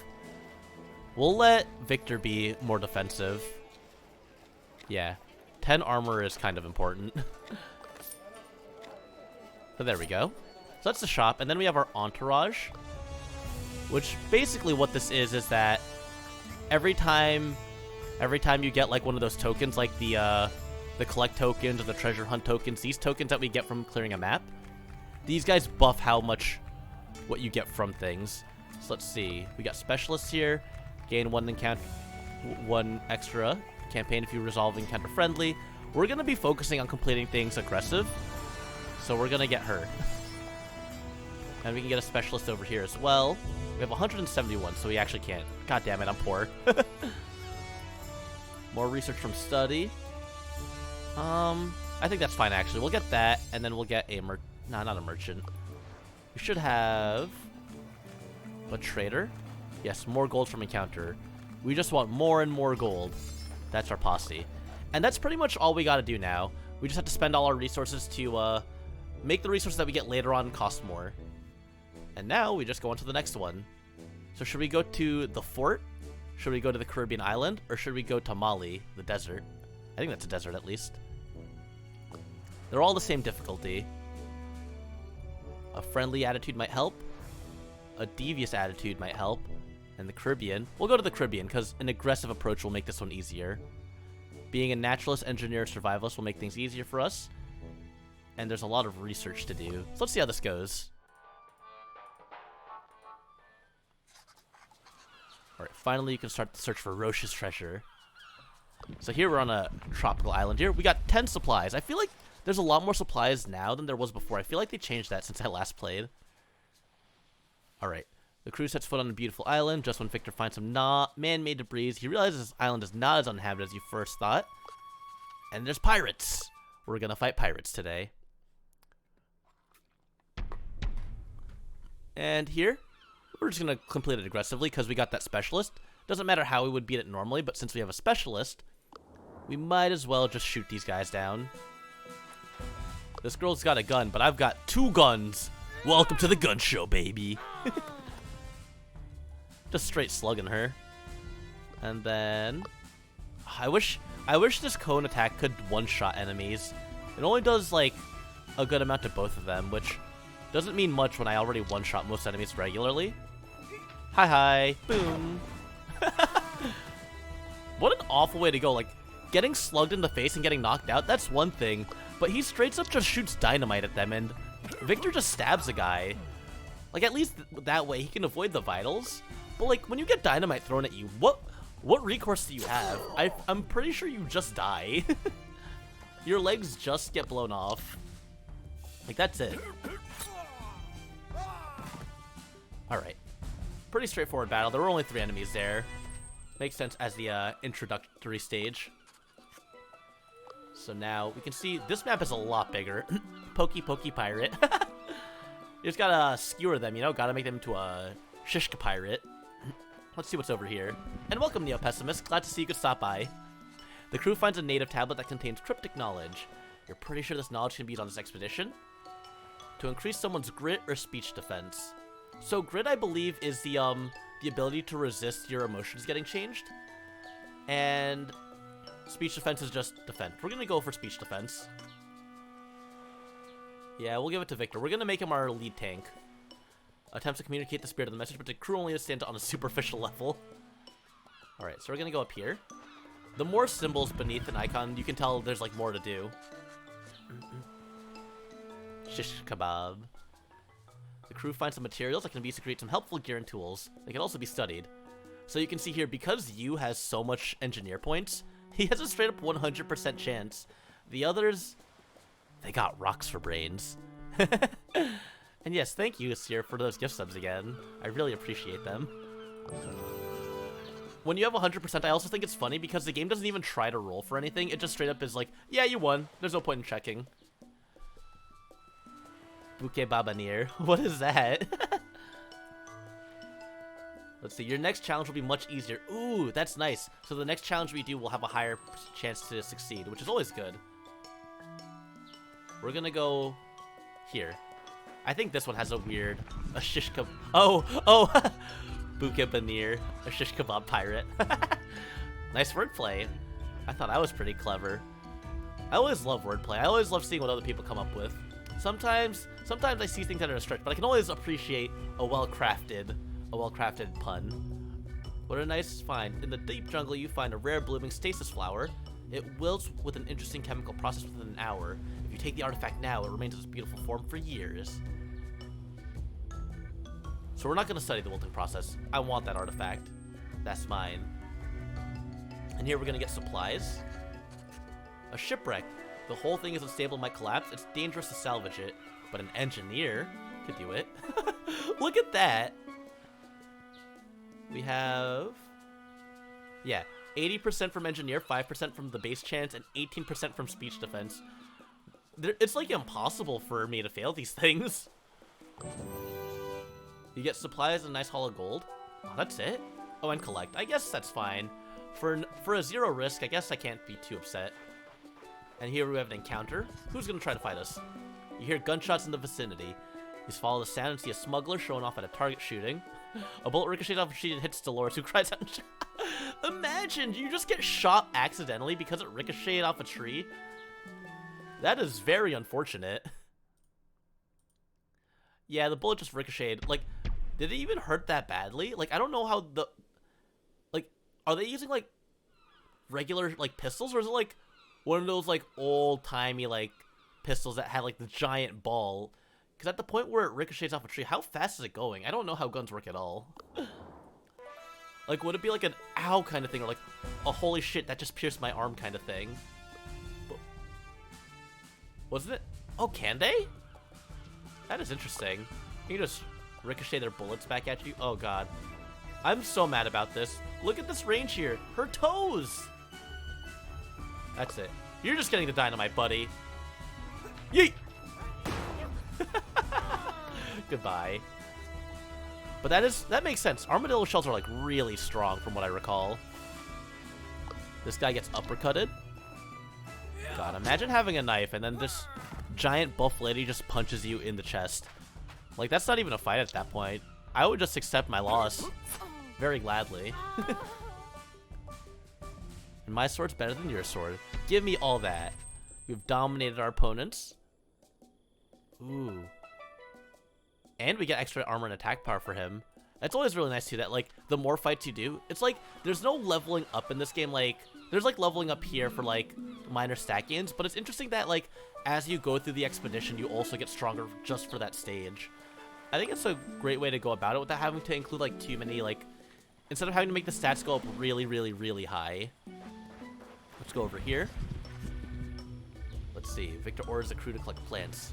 We'll let Victor be more defensive. Yeah. 10 armor is kind of important. So there we go. So that's the shop, and then we have our entourage. Which basically what this is that every time you get like one of those tokens, like the collect tokens or the treasure hunt tokens, these tokens that we get from clearing a map, these guys buff what you get from things. So let's see. We got specialists here. Gain 1 extra campaign if you resolve encounter friendly. We're gonna be focusing on completing things aggressive. So we're gonna get her. And we can get a specialist over here as well. We have 171, so we actually can't. God damn it, I'm poor. More research from study. I think that's fine, actually. We'll get that, and then we'll get a not a merchant. We should have a trader. Yes, more gold from encounter. We just want more and more gold. That's our posse. And that's pretty much all we gotta do now. We just have to spend all our resources to, make the resources that we get later on cost more. And now we just go on to the next one. So should we go to the fort? Should we go to the Caribbean island? Or should we go to Mali, the desert? I think that's a desert at least. They're all the same difficulty. A friendly attitude might help. A devious attitude might help. And the Caribbean. We'll go to the Caribbean because an aggressive approach will make this one easier. Being a naturalist, engineer, survivalist will make things easier for us. And there's a lot of research to do. So let's see how this goes. Alright, finally you can start the search for Roche's treasure. So here we're on a tropical island here. We got 10 supplies. I feel like there's a lot more supplies now than there was before. I feel like they changed that since I last played. Alright. The crew sets foot on a beautiful island. Just when Victor finds some man-made debris, he realizes this island is not as uninhabited as you first thought. And there's pirates. We're gonna fight pirates today. And here, we're just going to complete it aggressively because we got that specialist. Doesn't matter how we would beat it normally, but since we have a specialist, we might as well just shoot these guys down. This girl's got a gun, but I've got 2 guns. Welcome to the gun show, baby. Just straight slugging her. And then... I wish this cone attack could one-shot enemies. It only does, like, a good amount to both of them, which... doesn't mean much when I already one-shot most enemies regularly. Hi. Boom. What an awful way to go. Like, getting slugged in the face and getting knocked out, that's one thing. But he straight up just shoots dynamite at them, and Victor just stabs a guy. Like, at least that way he can avoid the vitals. But, like, when you get dynamite thrown at you, what recourse do you have? I'm pretty sure you just die. Your legs just get blown off. Like, that's it. Alright. Pretty straightforward battle. There were only 3 enemies there. Makes sense as the introductory stage. So now we can see this map is a lot bigger. Pokey pirate. You just gotta skewer them, you know? Gotta make them into a shishka pirate. Let's see what's over here. And welcome, Neo-Pessimist. Glad to see you could stop by. The crew finds a native tablet that contains cryptic knowledge. You're pretty sure this knowledge can be used on this expedition? To increase someone's grit or speech defense. So grit, I believe, is the ability to resist your emotions getting changed. And speech defense is just defense. We're gonna go for speech defense. Yeah, we'll give it to Victor. We're gonna make him our lead tank. Attempts to communicate the spirit of the message, but the crew only understands it on a superficial level. Alright, so we're gonna go up here. The more symbols beneath an icon, you can tell there's like more to do. Shish kebab. The crew finds some materials that can be used to create some helpful gear and tools. They can also be studied. So you can see here, because Yu has so much engineer points, he has a straight up 100% chance. The others, they got rocks for brains. And yes, thank you, Sir, for those gift subs again. I really appreciate them. When you have 100%, I also think it's funny because the game doesn't even try to roll for anything. It just straight up is like, yeah, you won. There's no point in checking. Bouquet Babanir. What is that? Let's see. Your next challenge will be much easier. Ooh, that's nice. So the next challenge we do will have a higher chance to succeed, which is always good. We're gonna go here. I think this one has a weird... A shish kebab... Oh! Bouquet Banir. A shish kebab pirate. Nice wordplay. I thought I was pretty clever. I always love wordplay. I always love seeing what other people come up with. Sometimes I see things that are a stretch, but I can always appreciate a well-crafted pun. What a nice find. In the deep jungle, you find a rare blooming stasis flower. It wilts with an interesting chemical process within an hour. If you take the artifact now, it remains in its beautiful form for years. So we're not going to study the wilting process. I want that artifact. That's mine. And here we're going to get supplies. A shipwreck. The whole thing is unstable and might collapse. It's dangerous to salvage it, but an engineer could do it. Look at that. We have... Yeah, 80% from engineer, 5% from the base chance, and 18% from speech defense. It's like impossible for me to fail these things. You get supplies and a nice haul of gold. Oh, that's it? Oh, and collect. I guess that's fine. For a zero risk, I guess I can't be too upset. And here we have an encounter. Who's gonna try to fight us? You hear gunshots in the vicinity. You follow the sound and see a smuggler showing off at a target shooting. A bullet ricochets off a tree and hits Dolores, who cries out. Imagine you just get shot accidentally because it ricocheted off a tree. That is very unfortunate. Yeah, the bullet just ricocheted. Like, did it even hurt that badly? Like, I don't know how the... Like, are they using, like, regular, like, pistols? Or is it, like, one of those, like, old-timey, like, pistols that had, like, the giant ball? Because at the point where it ricochets off a tree, how fast is it going? I don't know how guns work at all. Like, would it be, like, an ow kind of thing? Or, like, a holy shit, that just pierced my arm kind of thing? Wasn't it? Oh, can they? That is interesting. You just ricochet their bullets back at you? Oh, God. I'm so mad about this. Look at this range here. Her toes! That's it. You're just getting the dynamite, buddy. Yeet! Goodbye. But that makes sense. Armadillo shells are, like, really strong from what I recall. This guy gets uppercutted. God, imagine having a knife and then this giant buff lady just punches you in the chest. Like, that's not even a fight at that point. I would just accept my loss. Very gladly. And my sword's better than your sword. Give me all that. We've dominated our opponents. Ooh. And we get extra armor and attack power for him. That's always really nice too, that, like, the more fights you do, it's like, there's no leveling up in this game. Like, there's, like, leveling up here for, like, minor stat gains, but it's interesting that, like, as you go through the expedition, you also get stronger just for that stage. I think it's a great way to go about it without having to include, like, too many, like, instead of having to make the stats go up really, really, really high. Let's go over here. Let's see. Victor orders the crew to collect plants.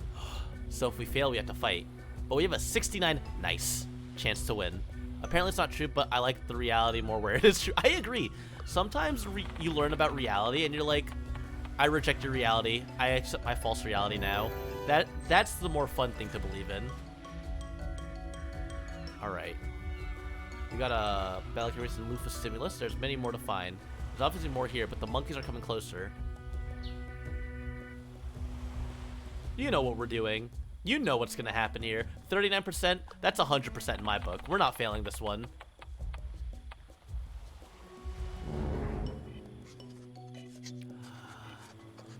So if we fail, we have to fight. But we have a 69 nice chance to win. Apparently it's not true, but I like the reality more where it is true. I agree. Sometimes you learn about reality and you're like, I reject your reality. I accept my false reality now. That's the more fun thing to believe in. Alright. We got a Balakirus and Lufa Stimulus. There's many more to find. There's obviously more here, but the monkeys are coming closer. You know what we're doing. You know what's going to happen here. 39%, that's 100% in my book. We're not failing this one.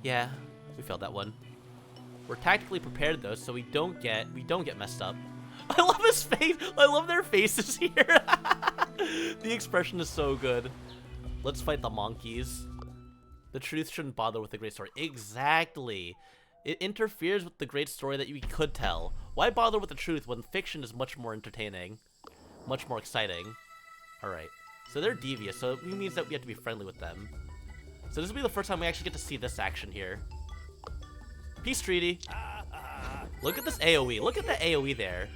Yeah, we failed that one. We're tactically prepared though, so we don't get messed up. I love his face. I love their faces here. The expression is so good. Let's fight the monkeys. The truth shouldn't bother with the great story. Exactly. It interferes with the great story that you could tell. Why bother with the truth when fiction is much more entertaining? Much more exciting. Alright. So they're devious, so it means that we have to be friendly with them. So this will be the first time we actually get to see this action here. Peace treaty. Look at this AoE. Look at the AoE there.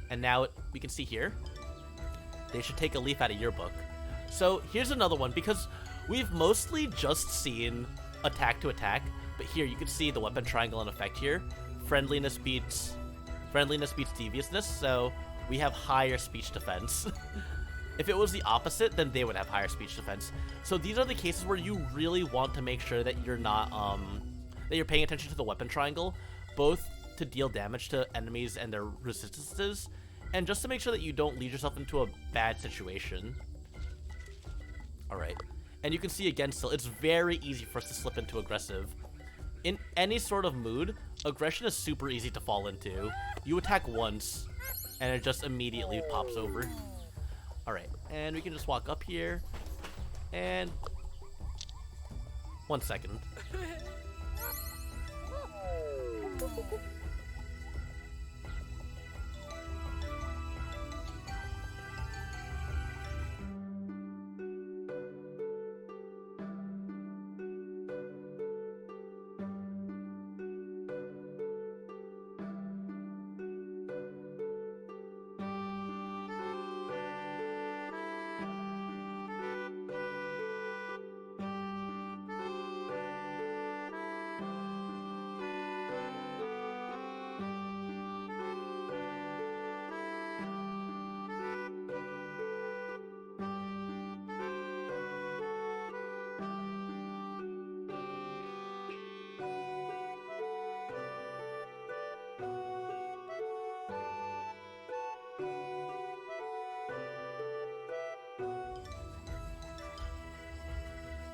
And now we can see here. They should take a leaf out of your book. So here's another one, because we've mostly just seen attack to attack, but here you can see the weapon triangle in effect here. Friendliness beats deviousness, so we have higher speech defense. If it was the opposite, then they would have higher speech defense. So these are the cases where you really want to make sure that you're not that you're paying attention to the weapon triangle, both to deal damage to enemies and their resistances, and just to make sure that you don't lead yourself into a bad situation. Alright. And you can see again still, it's very easy for us to slip into aggressive. In any sort of mood, aggression is super easy to fall into. You attack once, and it just immediately pops over. Alright, and we can just walk up here, and... 1 second.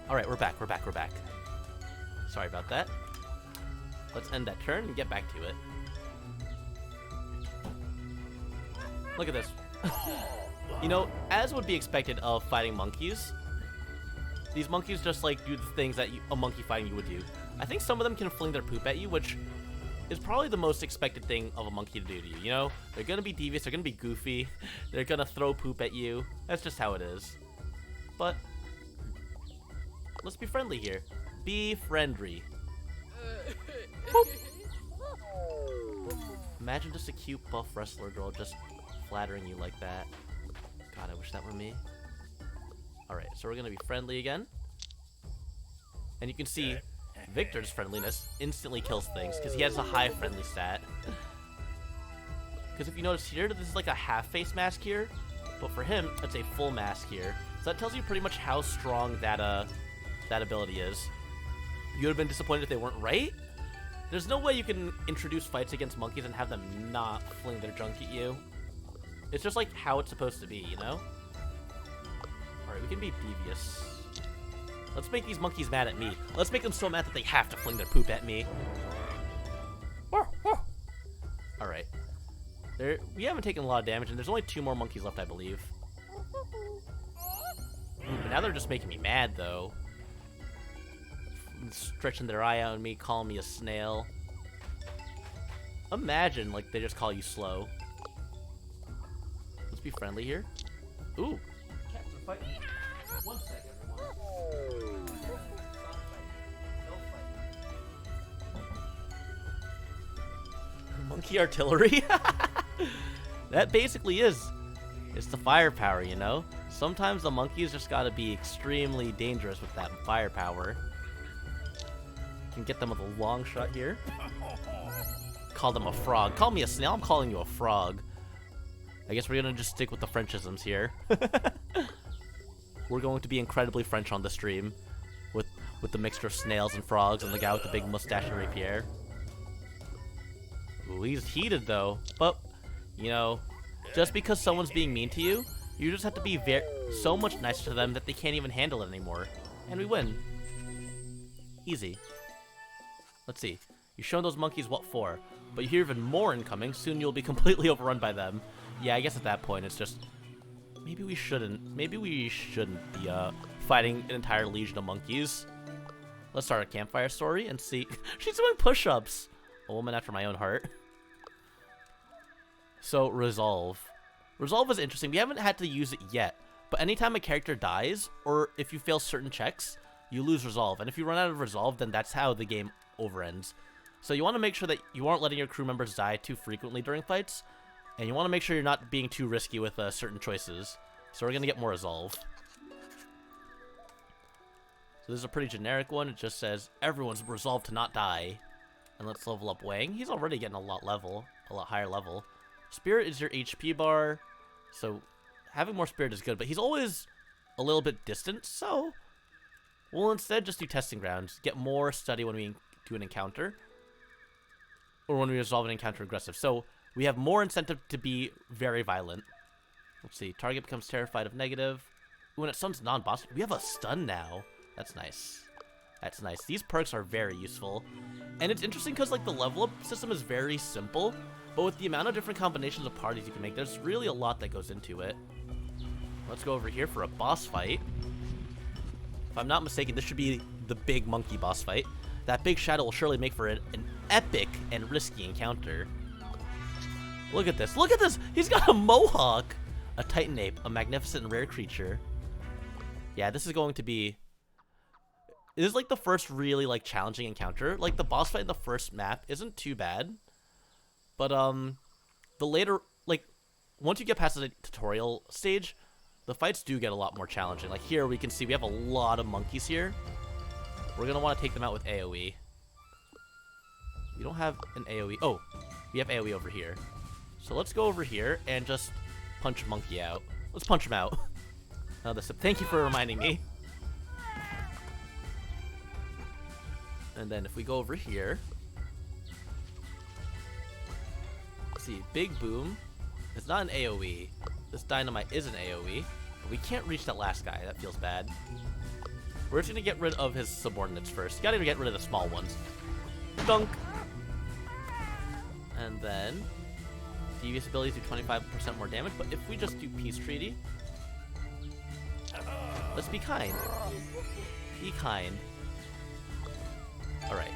Alright, we're back. Sorry about that. Let's end that turn and get back to it. Look at this. You know, as would be expected of fighting monkeys, these monkeys just like do the things that a monkey fighting you would do. I think some of them can fling their poop at you, which is probably the most expected thing of a monkey to do to you. You know, they're gonna be devious, they're gonna be goofy, they're gonna throw poop at you. That's just how it is. But let's be friendly here. Be friendly. Imagine just a cute buff wrestler girl just flattering you like that. God, I wish that were me. Alright, so we're gonna be friendly again. And you can see Victor's friendliness instantly kills things because he has a high friendly stat. Because if you notice here, this is like a half face mask here, but for him, it's a full mask here. So that tells you pretty much how strong that ability is. You would have been disappointed if they weren't right. There's no way you can introduce fights against monkeys and have them not fling their junk at you. It's just like how it's supposed to be, you know? Alright, we can be devious. Let's make these monkeys mad at me. Let's make them so mad that they have to fling their poop at me. Alright. We haven't taken a lot of damage, and there's only 2 more monkeys left, I believe. But now they're just making me mad, though. Stretching their eye out on me, calling me a snail. Imagine, like, they just call you slow. Let's be friendly here. Ooh. Cats are fighting. 1 second, everyone. Stop fighting. No fighting. Monkey artillery? That basically is. It's the firepower, you know? Sometimes the monkeys just gotta be extremely dangerous with that firepower. Can get them with a long shot here. Call them a frog. Call me a snail, I'm calling you a frog. I guess we're gonna just stick with the Frenchisms here. We're going to be incredibly French on the stream. With the mixture of snails and frogs and the guy with the big mustache and rapier. Ooh, he's heated though. But, you know, just because someone's being mean to you, you just have to be so much nicer to them that they can't even handle it anymore. And we win. Easy. Let's see. You've shown those monkeys what for, but you hear even more incoming. Soon you'll be completely overrun by them. Yeah, I guess at that point it's just... Maybe we shouldn't be fighting an entire legion of monkeys. Let's start a campfire story and see. She's doing push-ups. A woman after my own heart. So, resolve. Resolve is interesting. We haven't had to use it yet, but anytime a character dies, or if you fail certain checks, you lose resolve. And if you run out of resolve, then that's how the game overends. So you want to make sure that you aren't letting your crew members die too frequently during fights, and you want to make sure you're not being too risky with certain choices. So we're going to get more resolve. So this is a pretty generic one. It just says, everyone's resolved to not die. And let's level up Wang. He's already getting a lot higher level. Spirit is your HP bar, so having more spirit is good, but he's always a little bit distant, so we'll instead just do testing grounds, get more study when we do an encounter, or when we resolve an encounter aggressive. So we have more incentive to be very violent. Let's see, target becomes terrified of negative. When it stuns non-boss, we have a stun now. That's nice. That's nice. These perks are very useful. And it's interesting because like the level up system is very simple, but with the amount of different combinations of parties you can make, there's really a lot that goes into it. Let's go over here for a boss fight. If I'm not mistaken, this should be the big monkey boss fight. That big shadow will surely make for an epic and risky encounter. Look at this. Look at this. He's got a mohawk. A titan ape, a magnificent and rare creature. Yeah, this is going to be... This is like the first really like challenging encounter. Like the boss fight in the first map isn't too bad. But the later, like, once you get past the tutorial stage, the fights do get a lot more challenging. Like here we can see we have a lot of monkeys here. We're going to want to take them out with Aoe. We don't have an Aoe. Oh, we have Aoe over here. So let's go over here and just punch a monkey out. Let's punch him out. Thank you for reminding me. And then if we go over here, let's see, big boom. It's not an AoE. This dynamite is an AoE, but we can't reach that last guy. That feels bad. We're just gonna get rid of his subordinates first. You gotta get rid of the small ones. Dunk. And then devious abilities do 25% more damage. But if we just do peace treaty, let's be kind. Be kind. Alright.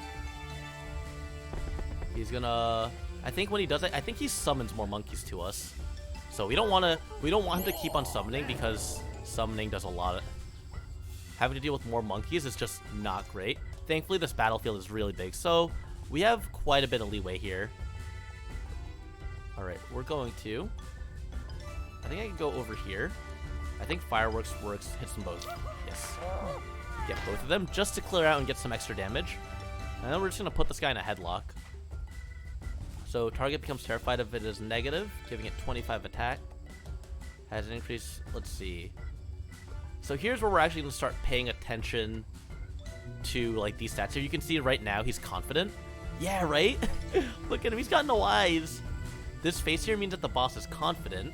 He's gonna... I think when he does it, I think he summons more monkeys to us. So we don't want him to keep on summoning because summoning does a lot of... Having to deal with more monkeys is just not great. Thankfully, this battlefield is really big, so we have quite a bit of leeway here. Alright, we're going to... I think I can go over here. I think fireworks hits them both. Yes. Get both of them just to clear out and get some extra damage. And then we're just going to put this guy in a headlock. So target becomes terrified if it is negative, giving it 25 attack. Has an increase, let's see. So here's where we're actually going to start paying attention to like these stats. Here you can see right now he's confident. Yeah, right? Look at him, he's got no eyes. This face here means that the boss is confident.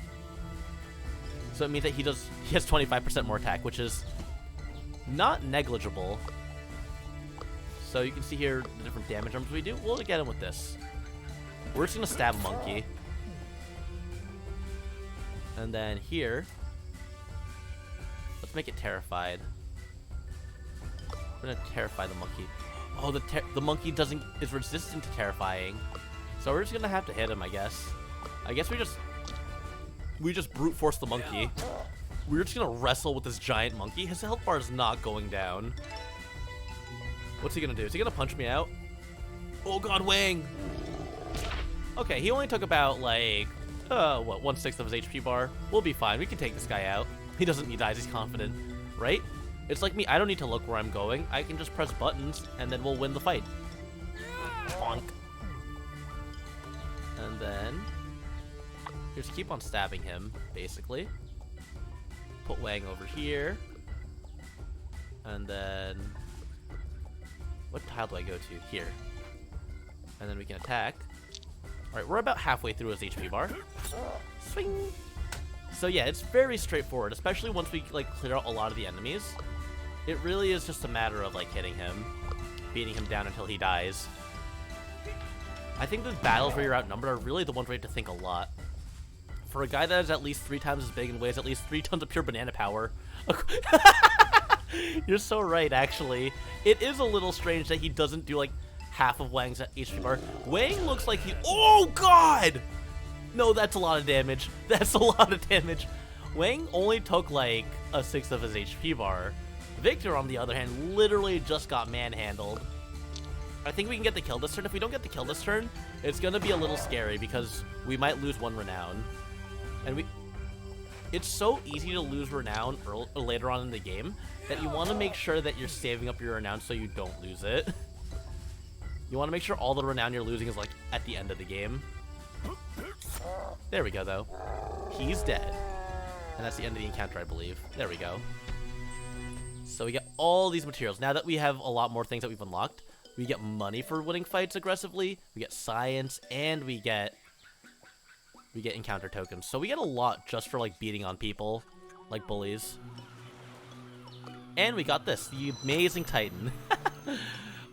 So it means that he has 25% more attack, which is not negligible. So you can see here the different damage numbers we do. We'll get him with this. We're just going to stab a monkey. And then here, let's make it terrified. We're going to terrify the monkey. Oh, the monkey is resistant to terrifying. So we're just going to have to hit him, I guess. I guess we just brute force the monkey. We're just going to wrestle with this giant monkey. His health bar is not going down. What's he going to do? Is he going to punch me out? Oh god, Wang! Okay, he only took about, like, what, 1/6 of his HP bar. We'll be fine. We can take this guy out. He doesn't need eyes. He's confident, right? It's like me. I don't need to look where I'm going. I can just press buttons, and then we'll win the fight. Bonk. And then just keep on stabbing him, basically. Put Wang over here. And then... what tile do I go to? Here. And then we can attack. Alright, we're about halfway through his HP bar. Swing! So yeah, it's very straightforward, especially once we like clear out a lot of the enemies. It really is just a matter of like hitting him, beating him down until he dies. I think the battles where you're outnumbered are really the ones where you have to think a lot. For a guy that is at least 3 times as big and weighs at least 3 tons of pure banana power, You're so right, actually. It is a little strange that he doesn't do, like, half of Wang's HP bar. Wang looks like he... Oh, God! No, that's a lot of damage. That's a lot of damage. Wang only took, like, a sixth of his HP bar. Victor, on the other hand, literally just got manhandled. I think we can get the kill this turn. If we don't get the kill this turn, it's going to be a little scary because we might lose 1 renown. And it's so easy to lose renown later on in the game that you want to make sure that you're saving up your renown so you don't lose it. You want to make sure all the renown you're losing is, like, at the end of the game. There we go, though. He's dead. And that's the end of the encounter, I believe. There we go. So we get all these materials. Now that we have a lot more things that we've unlocked, we get money for winning fights aggressively, we get science, and we get encounter tokens. So we get a lot just for, like, beating on people, like bullies. And we got this, the amazing Titan.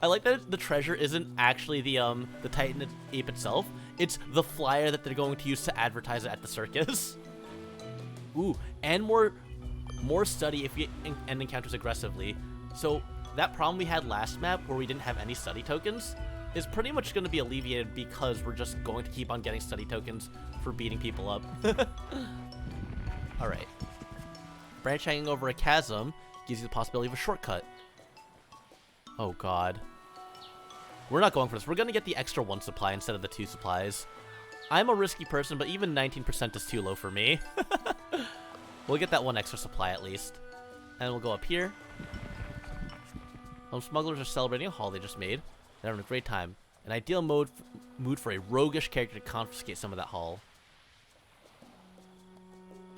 I like that the treasure isn't actually the Titan ape itself. It's the flyer that they're going to use to advertise it at the circus. Ooh, and more study if you end encounters aggressively. So that problem we had last map where we didn't have any study tokens is pretty much going to be alleviated because we're just going to keep on getting study tokens for beating people up. Alright. Branch hanging over a chasm gives you the possibility of a shortcut. Oh, God. We're not going for this. We're going to get the extra 1 supply instead of the 2 supplies. I'm a risky person, but even 19% is too low for me. We'll get that 1 extra supply at least. And we'll go up here. Smugglers are celebrating a haul they just made. They're having a great time. An ideal mood for a roguish character to confiscate some of that haul.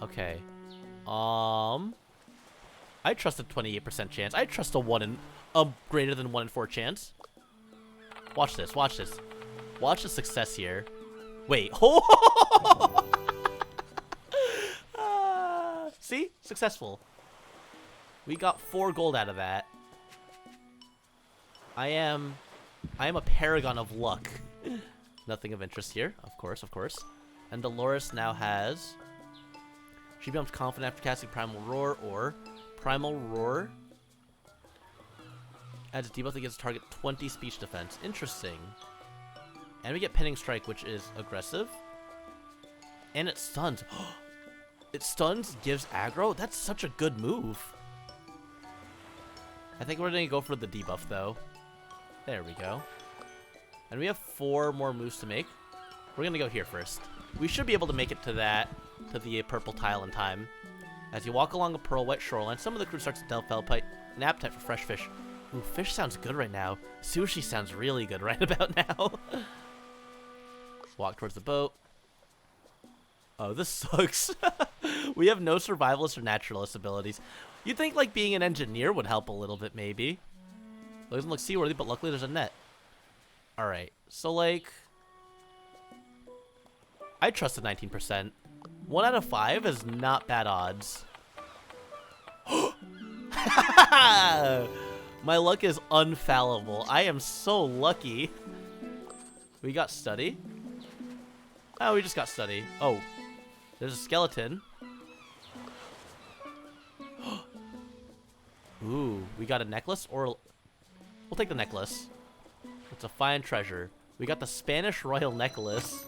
Okay. I trust a 28% chance. I trust a greater than 1 in 4 chance. Watch this. Watch this. Watch the success here. Wait. See? Successful. We got 4 gold out of that. I am a paragon of luck. Nothing of interest here. Of course, of course. And Dolores now has... She becomes confident after casting Primal Roar, or Primal Roar adds a debuff that gives target 20 speech defense. Interesting. And we get Pinning Strike, which is aggressive. And it stuns. It stuns, gives aggro? That's such a good move. I think we're going to go for the debuff, though. There we go. And we have 4 more moves to make. We're going to go here first. We should be able to make it to the purple tile in time. As you walk along a pearl white shoreline, some of the crew starts to develop an appetite for fresh fish. Ooh, fish sounds good right now. Sushi sounds really good right about now. Walk towards the boat. Oh, this sucks. We have no survivalist or naturalist abilities. You'd think, like, being an engineer would help a little bit, maybe. It doesn't look seaworthy, but luckily there's a net. Alright, so, like... I trust the 19%. 1 out of 5 is not bad odds. My luck is unfallible. I am so lucky. We got study. Oh, we just got study. Oh, there's a skeleton. Ooh, we got a necklace, or we'll take the necklace. It's a fine treasure. We got the Spanish royal necklace.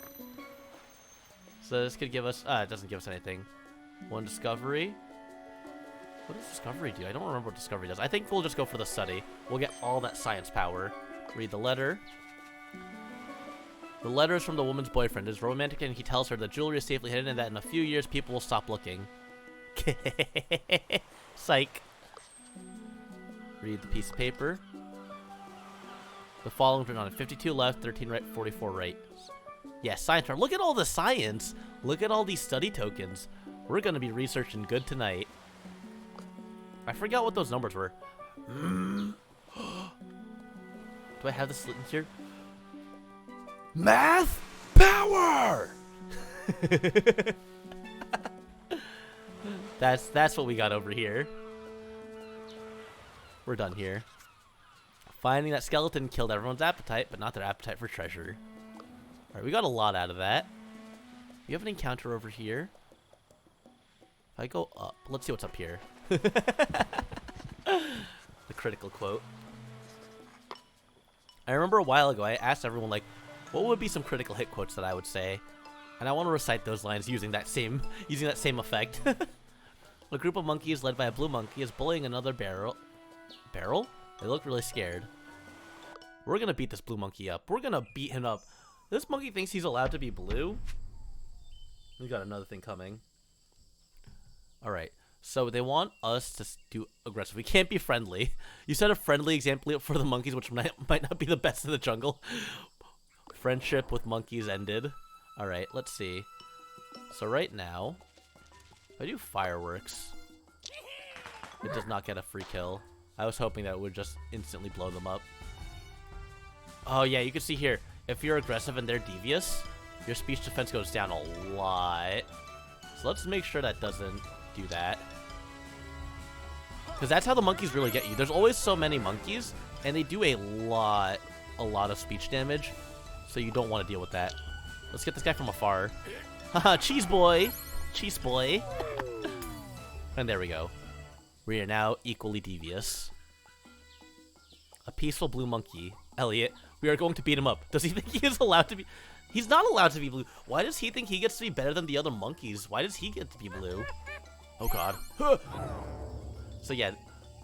So this could give us, it doesn't give us anything. 1 discovery. What does discovery do? I don't remember what discovery does. I think we'll just go for the study. We'll get all that science power. Read the letter. The letter is from the woman's boyfriend. It is romantic, and he tells her the jewelry is safely hidden and that in a few years people will stop looking. Psych. Read the piece of paper. The following written on it: 52 left, 13 right, 44 right. Yeah, science. Look at all the science. Look at all these study tokens. We're going to be researching good tonight. I forgot what those numbers were. Do I have this written here? Math power! That's what we got over here. We're done here. Finding that skeleton killed everyone's appetite, but not their appetite for treasure. Alright, we got a lot out of that. We have an encounter over here. If I go up, let's see what's up here. The critical quote. I remember a while ago I asked everyone, like, what would be some critical hit quotes that I would say? And I want to recite those lines using that same effect. A group of monkeys led by a blue monkey is bullying another barrel. Barrel? They look really scared. We're gonna beat this blue monkey up. We're gonna beat him up. This monkey thinks he's allowed to be blue. We got another thing coming. Alright. So they want us to do aggressive. We can't be friendly. You set a friendly example for the monkeys, which might not be the best in the jungle. Friendship with monkeys ended. Alright, let's see. So right now, if I do fireworks, it does not get a free kill. I was hoping that it would just instantly blow them up. Oh yeah, you can see here, if you're aggressive and they're devious, your speech defense goes down a lot. So let's make sure that doesn't do that. Because that's how the monkeys really get you. There's always so many monkeys, and they do a lot of speech damage, so you don't want to deal with that. Let's get this guy from afar. Haha, cheese boy! Cheese boy! And there we go. We are now equally devious. A peaceful blue monkey. Elliot, we are going to beat him up. Does he think he is allowed to be... He's not allowed to be blue. Why does he think he gets to be better than the other monkeys? Why does he get to be blue? Oh god. So yeah,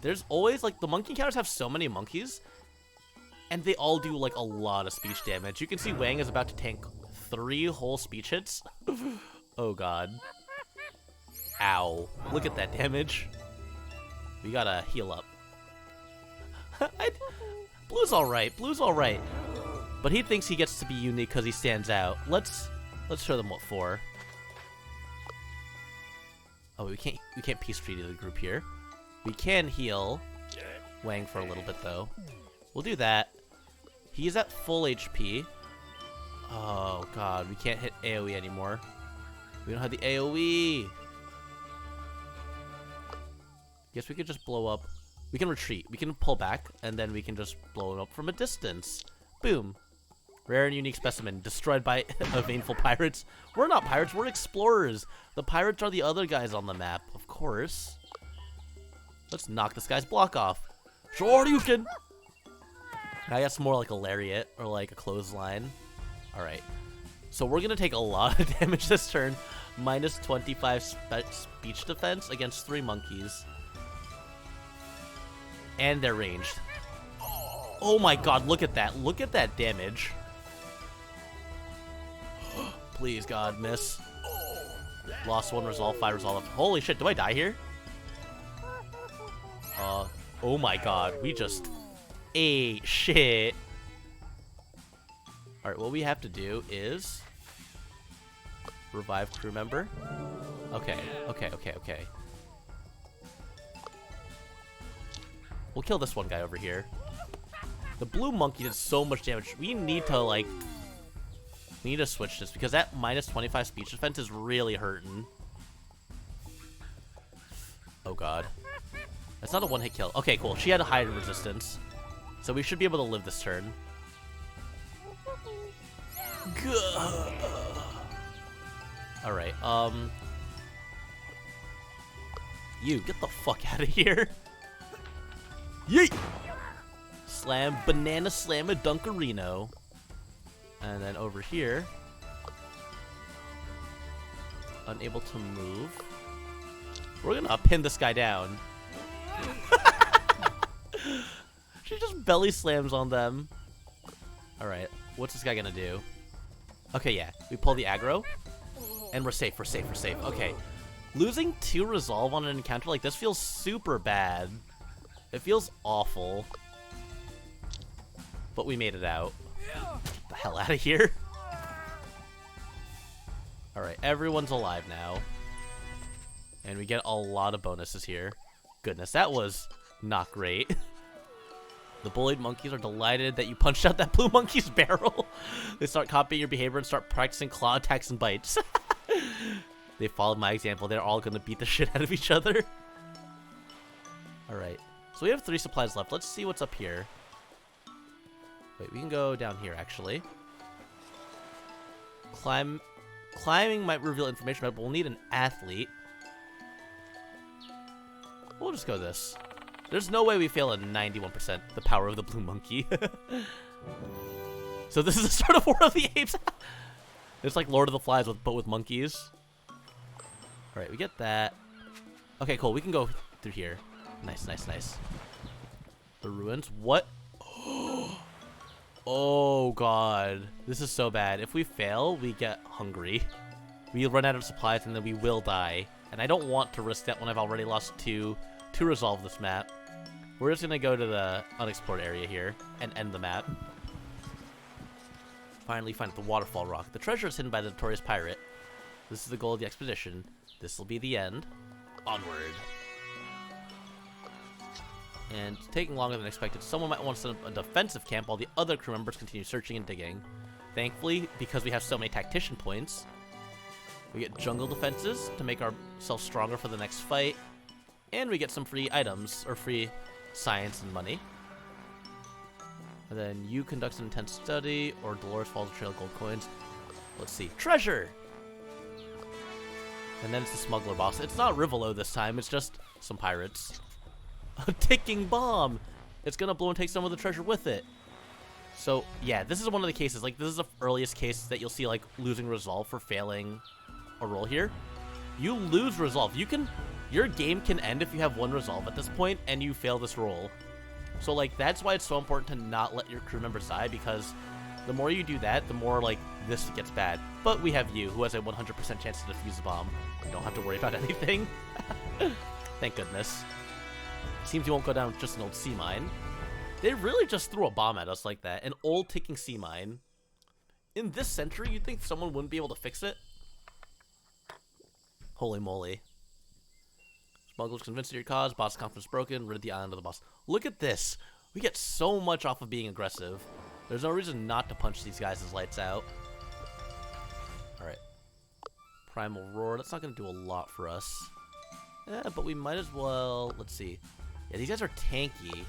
there's always, like, the monkey encounters have so many monkeys, and they all do, like, a lot of speech damage. You can see Wang is about to tank 3 whole speech hits. Oh god. Ow. Look at that damage. We gotta heal up. Blue's alright. Blue's alright. But he thinks he gets to be unique because he stands out. Let's show them what for. Oh, we can't peace treaty the group here. We can heal Wang for a little bit though. We'll do that. He's at full HP. Oh god, we can't hit AoE anymore. We don't have the AoE. Guess we could just blow up. We can retreat. We can pull back, and then we can just blow it up from a distance. Boom. Rare and unique specimen. Destroyed by eventful pirates. We're not pirates, we're explorers. The pirates are the other guys on the map, of course. Let's knock this guy's block off. Sure, you can. I guess more like a lariat or like a clothesline. Alright. So we're going to take a lot of damage this turn. Minus 25 speech defense against 3 monkeys. And they're ranged. Oh my god, look at that. Look at that damage. Please, God, miss. Lost 1, resolve 5, resolve. Holy shit, do I die here? Oh my god, we just ate shit. Alright, what we have to do is revive crew member. Okay. We'll kill this one guy over here. The blue monkey did so much damage. We need to, like... We need to switch this, because that minus 25 speech defense is really hurting. Oh god. That's not a one-hit kill. Okay, cool. She had a high resistance. So we should be able to live this turn. Alright, you, get the fuck out of here. Yeet! Slam, banana slam a Dunkarino. And then over here, unable to move. We're gonna pin this guy down. She just belly slams on them. Alright, what's this guy gonna do? Okay, yeah, we pull the aggro. And we're safe, we're safe, we're safe. Okay, losing 2 resolve on an encounter like this feels super bad. It feels awful. But we made it out. Get the hell out of here. Alright, everyone's alive now. And we get a lot of bonuses here. Goodness, that was not great. The bullied monkeys are delighted that you punched out that blue monkey's barrel. They start copying your behavior and start practicing claw attacks and bites. They followed my example. They're all going to beat the shit out of each other. Alright. So we have 3 supplies left. Let's see what's up here. Wait, we can go down here, actually. Climbing might reveal information, but we'll need an athlete. We'll just go this. There's no way we fail at 91%. The power of the blue monkey. So this is the start of War of the Apes. It's like Lord of the Flies, but with monkeys. All right, we get that. Okay, cool. We can go through here. Nice, nice, nice. The ruins. What? Oh, God. This is so bad. If we fail, we get hungry. We run out of supplies, and then we will die. And I don't want to risk that when I've already lost 2 to resolve this map. We're just going to go to the unexplored area here and end the map. Finally find the waterfall rock. The treasure is hidden by the notorious pirate. This is the goal of the expedition. This will be the end. Onward. And it's taking longer than expected. Someone might want to set up a defensive camp while the other crew members continue searching and digging. Thankfully, because we have so many tactician points, we get jungle defenses to make ourselves stronger for the next fight. And we get some free items, or free science and money. And then you conduct an intense study, or Dolores follows a trail of gold coins. Let's see. Treasure! And then it's the smuggler boss. It's not Rivolo this time, it's just some pirates. A ticking bomb! It's gonna blow and take some of the treasure with it. So, yeah, this is one of the cases. Like, this is the earliest case that you'll see, like, losing resolve for failing a roll here. You lose resolve. Your game can end if you have 1 resolve at this point, and you fail this roll. So, like, that's why it's so important to not let your crew members die, because the more you do that, the more, like, this gets bad. But we have you, who has a 100% chance to defuse the bomb. You don't have to worry about anything. Thank goodness. Seems you won't go down with just an old sea mine. They really just threw a bomb at us like that. An old ticking sea mine. In this century, you'd think someone wouldn't be able to fix it. Holy moly. Smugglers convinced of your cause. Boss confidence broken. Rid the island of the boss. Look at this. We get so much off of being aggressive. There's no reason not to punch these guys' lights out. Alright. Primal Roar. That's not going to do a lot for us. Yeah, but we might as well... Let's see. Yeah, these guys are tanky.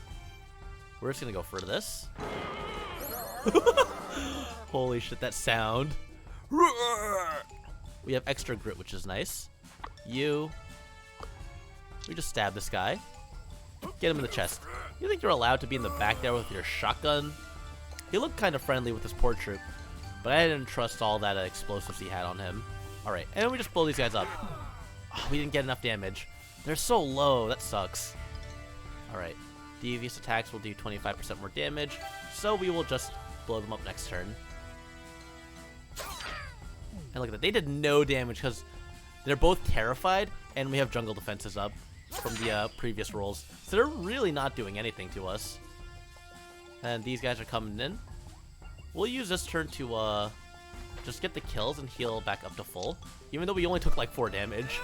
We're just going to go for this. Holy shit, that sound. We have extra grit, which is nice. We just stab this guy. Get him in the chest. You think you're allowed to be in the back there with your shotgun? He looked kind of friendly with his poor troop, but I didn't trust all that explosives he had on him. Alright, and then we just blow these guys up. Oh, we didn't get enough damage. They're so low, that sucks. Alright, devious attacks will do 25% more damage, so we will just blow them up next turn. And look at that, they did no damage because they're both terrified, and we have jungle defenses up from the previous rolls. So they're really not doing anything to us. And these guys are coming in. We'll use this turn to just get the kills and heal back up to full, even though we only took like 4 damage.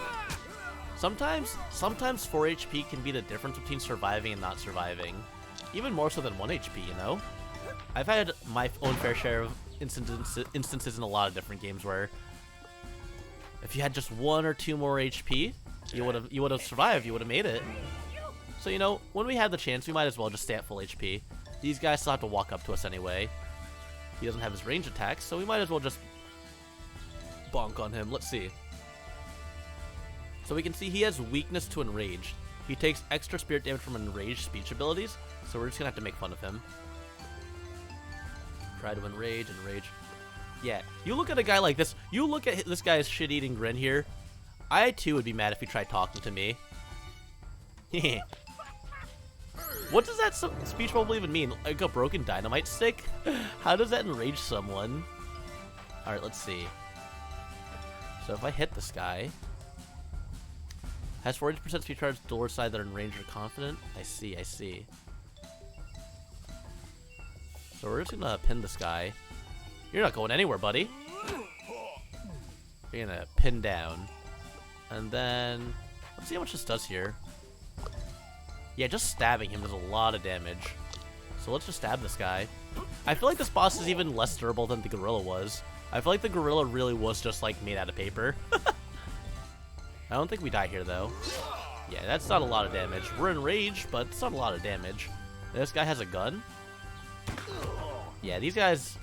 Sometimes 4 HP can be the difference between surviving and not surviving. Even more so than 1 HP, you know? I've had my own fair share of instances in a lot of different games where if you had just 1 or 2 more HP, you would have survived, you would have made it. So, you know, when we have the chance, we might as well just stay at full HP. These guys still have to walk up to us anyway. He doesn't have his range attacks, so we might as well just bonk on him. Let's see. So we can see he has weakness to enraged. He takes extra spirit damage from enraged speech abilities, so we're just gonna have to make fun of him. Try to enrage. Yeah, you look at a guy like this. You look at this guy's shit-eating grin here. I too would be mad if he tried talking to me. What does that speech bubble even mean? Like a broken dynamite stick? How does that enrage someone? Alright, let's see. So if I hit this guy... Has 40% speed charge, door side that are enraged or confident. I see. So we're just gonna pin this guy. You're not going anywhere, buddy. You're gonna pin down. And then... Let's see how much this does here. Yeah, just stabbing him does a lot of damage. So let's just stab this guy. I feel like this boss is even less durable than the gorilla was. I feel like the gorilla really was just, like, made out of paper. I don't think we die here, though. Yeah, that's not a lot of damage. We're enraged, but it's not a lot of damage. This guy has a gun. Yeah, these guys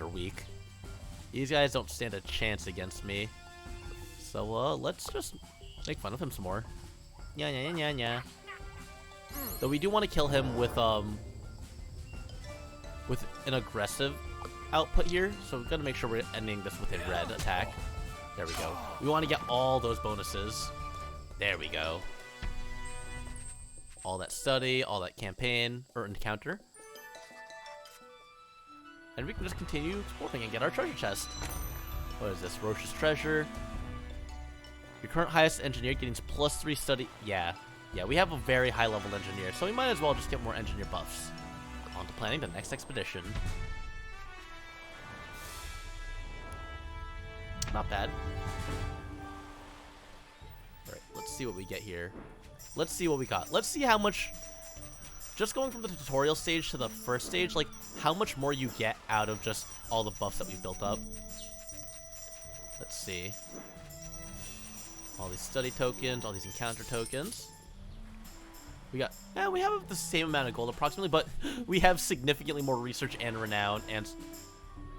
are weak. These guys don't stand a chance against me. So, let's just make fun of him some more. Yeah. Though we do want to kill him with an aggressive output here, so we've got to make sure we're ending this with a red attack. There we go. We want to get all those bonuses. There we go. All that study, all that campaign, or encounter. And we can just continue exploring and get our treasure chest. What is this? Roche's treasure. Your current highest engineer gains +3 study. Yeah, we have a very high level engineer, so we might as well just get more engineer buffs. On to planning the next expedition. Not bad. Alright, let's see what we get here. Let's see what we got. Let's see how much... Just going from the tutorial stage to the first stage, like, how much more you get out of just all the buffs that we've built up. Let's see. All these study tokens, all these encounter tokens. We got... we have the same amount of gold approximately, but we have significantly more research and renown, and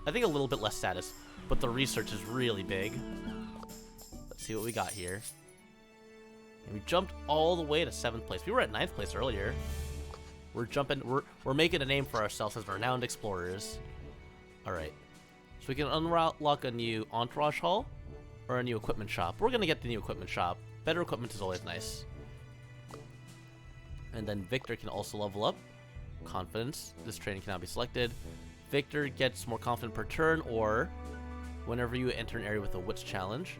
I think a little bit less status. But the research is really big. Let's see what we got here. And we jumped all the way to 7th place. We were at 9th place earlier. We're making a name for ourselves as renowned explorers. Alright. So we can unlock a new entourage hall or a new equipment shop. We're gonna get the new equipment shop. Better equipment is always nice. And then Victor can also level up. Confidence. This training cannot be selected. Victor gets more confident per turn, or whenever you enter an area with a wits challenge.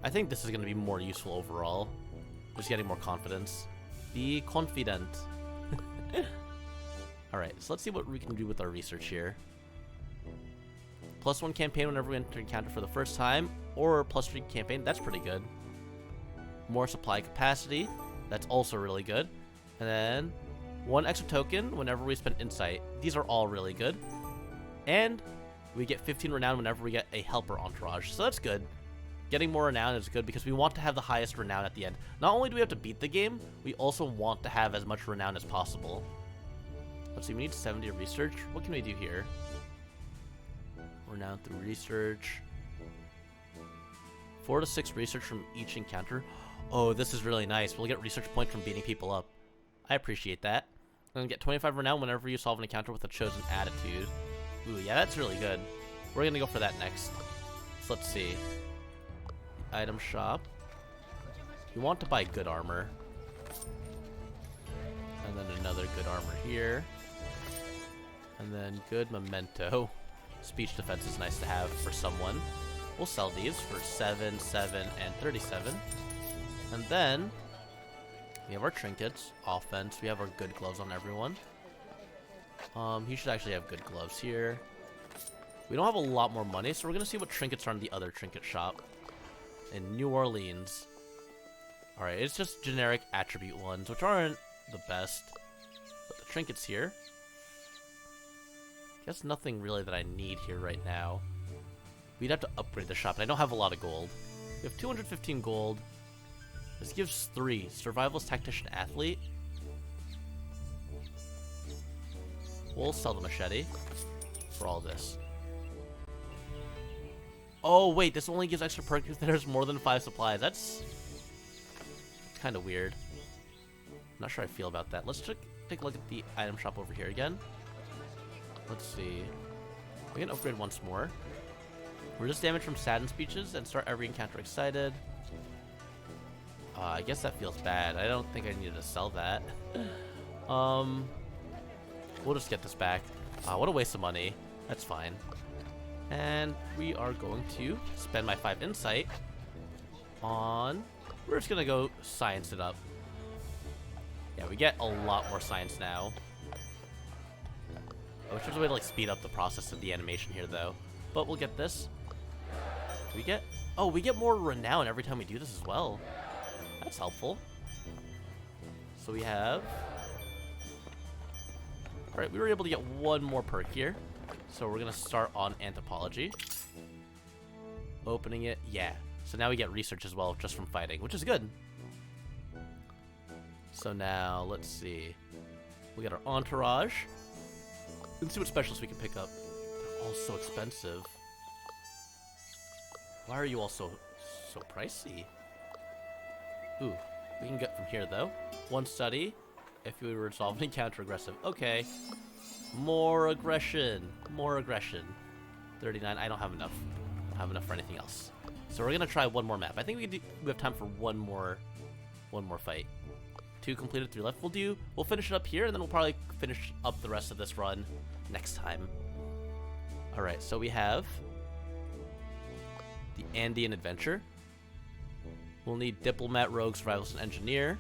I think this is going to be more useful overall. Just getting more confidence. Be confident. Alright, so let's see what we can do with our research here. +1 campaign whenever we enter encounter for the first time, or +3 campaign. That's pretty good. More supply capacity. That's also really good. And then 1 extra token whenever we spend insight. These are all really good. And we get 15 renown whenever we get a helper entourage. So that's good. Getting more renown is good because we want to have the highest renown at the end. Not only do we have to beat the game, we also want to have as much renown as possible. Let's see, we need 70 research. What can we do here? Renown through research. 4 to 6 research from each encounter. Oh, this is really nice. We'll get research points from beating people up. I appreciate that. And get 25 renown whenever you solve an encounter with a chosen attitude. Ooh, yeah, that's really good. We're gonna go for that next. So let's see. Item shop. You want to buy good armor. And then another good armor here. And then good memento. Speech defense is nice to have for someone. We'll sell these for 7, 7, and 37. And then we have our trinkets, offense. We have our good gloves on everyone. He should actually have good gloves here. We don't have a lot more money, so we're gonna see what trinkets are in the other trinket shop in New Orleans. Alright, it's just generic attribute ones, which aren't the best. But the trinkets here. Guess nothing really that I need here right now. We'd have to upgrade the shop, and I don't have a lot of gold. We have 215 gold. This gives 3. Survivalist, Tactician, Athlete. We'll sell the machete for all this. Oh, wait, this only gives extra perks if there's more than 5 supplies. That's kind of weird. Not sure how I feel about that. Let's take a look at the item shop over here again. Let's see. We can upgrade once more. Resist damage from saddened speeches and start every encounter excited. I guess that feels bad. I don't think I needed to sell that. We'll just get this back. What a waste of money. That's fine. And we are going to spend my 5 insight on... We're just going to go science it up. Yeah, we get a lot more science now. I wish there was a way to like speed up the process of the animation here though. But we'll get this. We get... Oh, we get more renown every time we do this as well. That's helpful. So we have... Alright, we were able to get 1 more perk here. So we're going to start on anthropology. Opening it. Yeah. So now we get research as well just from fighting, which is good. So now, let's see. We got our entourage. Let's see what specialists we can pick up. They're all so expensive. Why are you all so pricey? Ooh, we can get from here though. 1 study, If we resolve an encounter aggressive. Okay. More aggression. More aggression. 39. I don't have enough. I don't have enough for anything else. So we're gonna try one more map. I think we have time for one more fight. 2 completed, 3 left. We'll finish it up here, and then we'll probably finish up the rest of this run next time. All right. So we have the Andean Adventure. We'll need Diplomat, Rogue, Survivalist, and Engineer.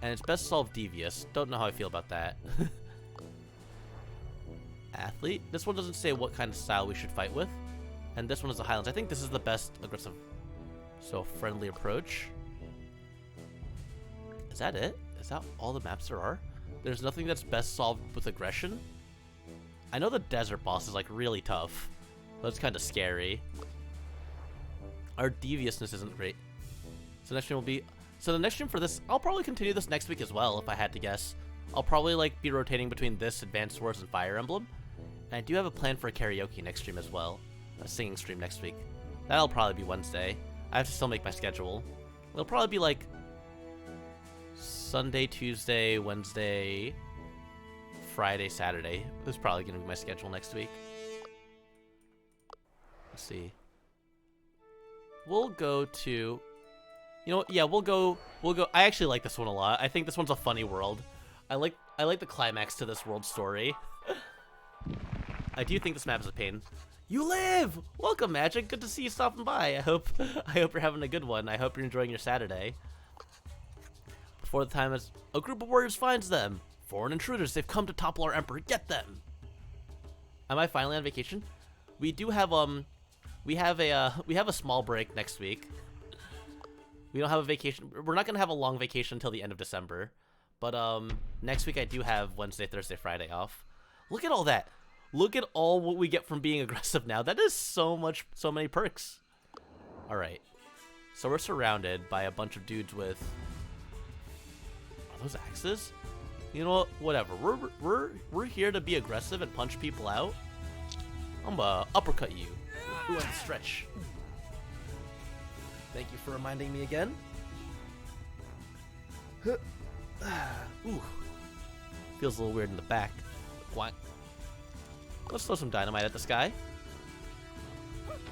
And it's best to solve Devious. Don't know how I feel about that. Athlete. This one doesn't say what kind of style we should fight with. And this one is the Highlands. I think this is the best aggressive. So, friendly approach. Is that it? Is that all the maps there are? There's nothing that's best solved with aggression? I know the desert boss is like really tough. That's kind of scary. Our deviousness isn't great. So next stream will be... So the next stream for this, I'll probably continue this next week as well, if I had to guess. I'll probably like be rotating between this, Advanced Wars, and Fire Emblem. And I do have a plan for a karaoke next stream as well. A singing stream next week. That'll probably be Wednesday. I have to still make my schedule. It'll probably be like Sunday, Tuesday, Wednesday, Friday, Saturday. This is probably going to be my schedule next week. Let's see. We'll go to... You know what? Yeah, we'll go... I actually like this one a lot. I think this one's a funny world. I like the climax to this world story. I do think this map is a pain. You live! Welcome, Magic. Good to see you stopping by. I hope you're having a good one. I hope you're enjoying your Saturday. Before the time is... A group of warriors finds them. Foreign intruders. They've come to topple our emperor. Get them! Am I finally on vacation? We do have, we have a small break next week. We don't have a vacation. We're not going to have a long vacation until the end of December. But next week I do have Wednesday, Thursday, Friday off. Look at all that. Look at all what we get from being aggressive now. That is so many perks. All right. So we're surrounded by a bunch of dudes with... Are those axes? You know what? Whatever. We're here to be aggressive and punch people out. I'm gonna uppercut you. Ooh, I can stretch. Thank you for reminding me again. Ooh. Feels a little weird in the back. What? Let's throw some dynamite at this guy.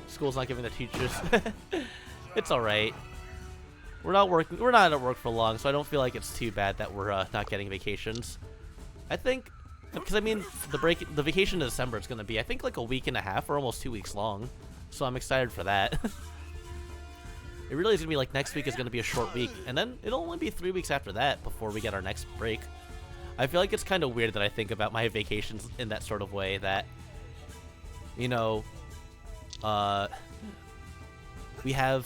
School's not giving the teachers. It's alright. We're not at work for long, so I don't feel like it's too bad that we're not getting vacations. I think, because I mean, the vacation in December is going to be, I think, like a week and a half or almost 2 weeks long. So I'm excited for that. It really is going to be like next week is going to be a short week, and then it'll only be 3 weeks after that before we get our next break. I feel like it's kind of weird that I think about my vacations in that sort of way, that, you know, we have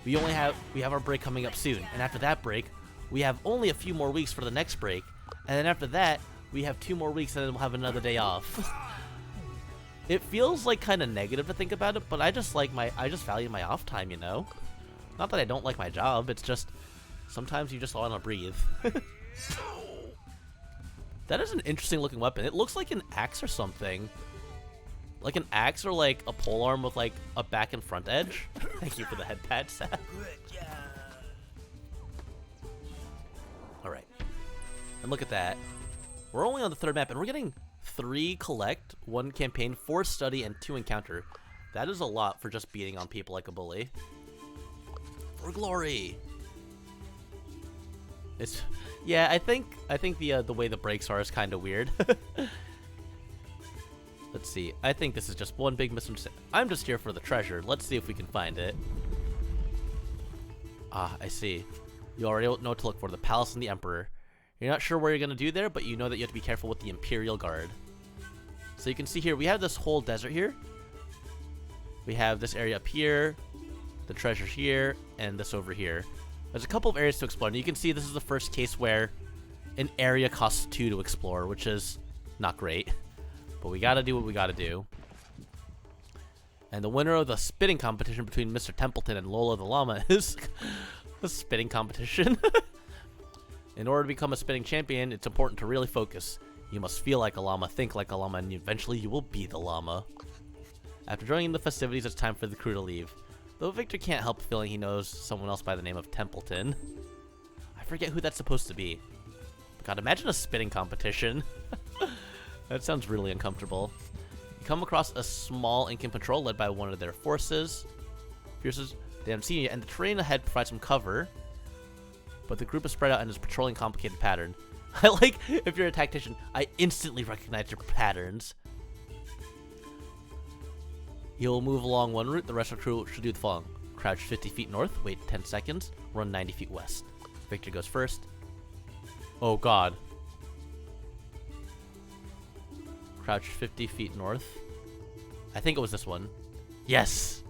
our break coming up soon, and after that break, we have only a few more weeks for the next break, and then after that, we have 2 more weeks, and then we'll have another day off. It feels like kind of negative to think about it, but I just value my off time, you know? Not that I don't like my job, it's just sometimes you just want to breathe. That is an interesting looking weapon. It looks like an axe or something. Like an axe or like a polearm with like a back and front edge. Thank you for the head pad, Seth. Alright. And look at that. We're only on the 3rd map, and we're getting 3 collect, 1 campaign, 4 study, and 2 encounter. That is a lot for just beating on people like a bully. For glory! It's... Yeah, I think the way the breaks are is kind of weird. Let's see. I think this is just one big misunderstanding. I'm just here for the treasure. Let's see if we can find it. Ah, I see. You already know what to look for. The palace and the emperor. You're not sure where you're going to do there, but you know that you have to be careful with the Imperial Guard. So you can see here, we have this whole desert here. We have this area up here, the treasure here, and this over here. There's a couple of areas to explore, and you can see this is the first case where an area costs 2 to explore, which is not great. But we gotta do what we gotta do. And the winner of the spitting competition between Mr. Templeton and Lola the Llama is a spitting competition. In order to become a spitting champion, it's important to really focus. You must feel like a llama, think like a llama, and eventually you will be the llama. After joining the festivities, it's time for the crew to leave. Though Victor can't help feeling he knows someone else by the name of Templeton. I forget who that's supposed to be. But God, imagine a spinning competition. That sounds really uncomfortable. You come across a small Incan patrol led by one of their forces. Fierces, they haven't seen you, and the terrain ahead provides some cover. But the group is spread out and is patrolling a complicated pattern. I like, if you're a tactician, I instantly recognize your patterns. You'll move along one route, the rest of the crew should do the following. Crouch 50 feet north, wait 10 seconds, run 90 feet west. Victor goes first. Oh god. Crouch 50 feet north. I think it was this one. Yes!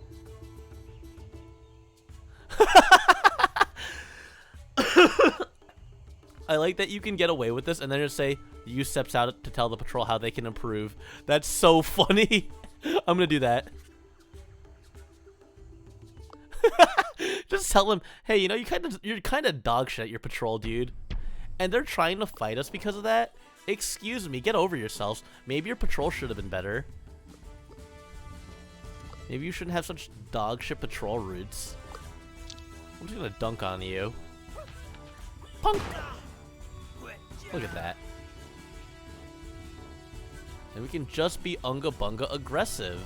I like that you can get away with this and then just say, you steps out to tell the patrol how they can improve. That's so funny. I'm gonna do that. Just tell them, hey, you know, you're kind of dog shit at your patrol, dude. And they're trying to fight us because of that? Excuse me, get over yourselves. Maybe your patrol should have been better. Maybe you shouldn't have such dog shit patrol routes. I'm just gonna dunk on you. Punk! Look at that. And we can just be unga bunga aggressive.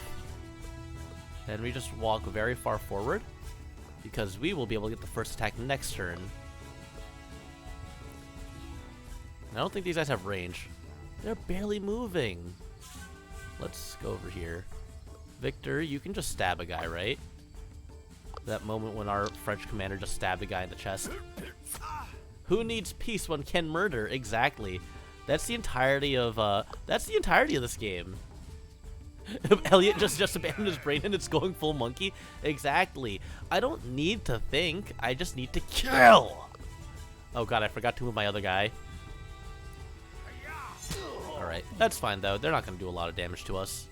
And we just walk very far forward, because we will be able to get the first attack next turn. I don't think these guys have range. They're barely moving. Let's go over here. Victor, you can just stab a guy, right? That moment when our French commander just stabbed a guy in the chest. Who needs peace when can murder? Exactly. That's the entirety of this game. Elliot just abandoned his brain and it's going full monkey. Exactly. I don't need to think. I just need to kill. Oh god, I forgot to move my other guy. Alright, that's fine though. They're not going to do a lot of damage to us.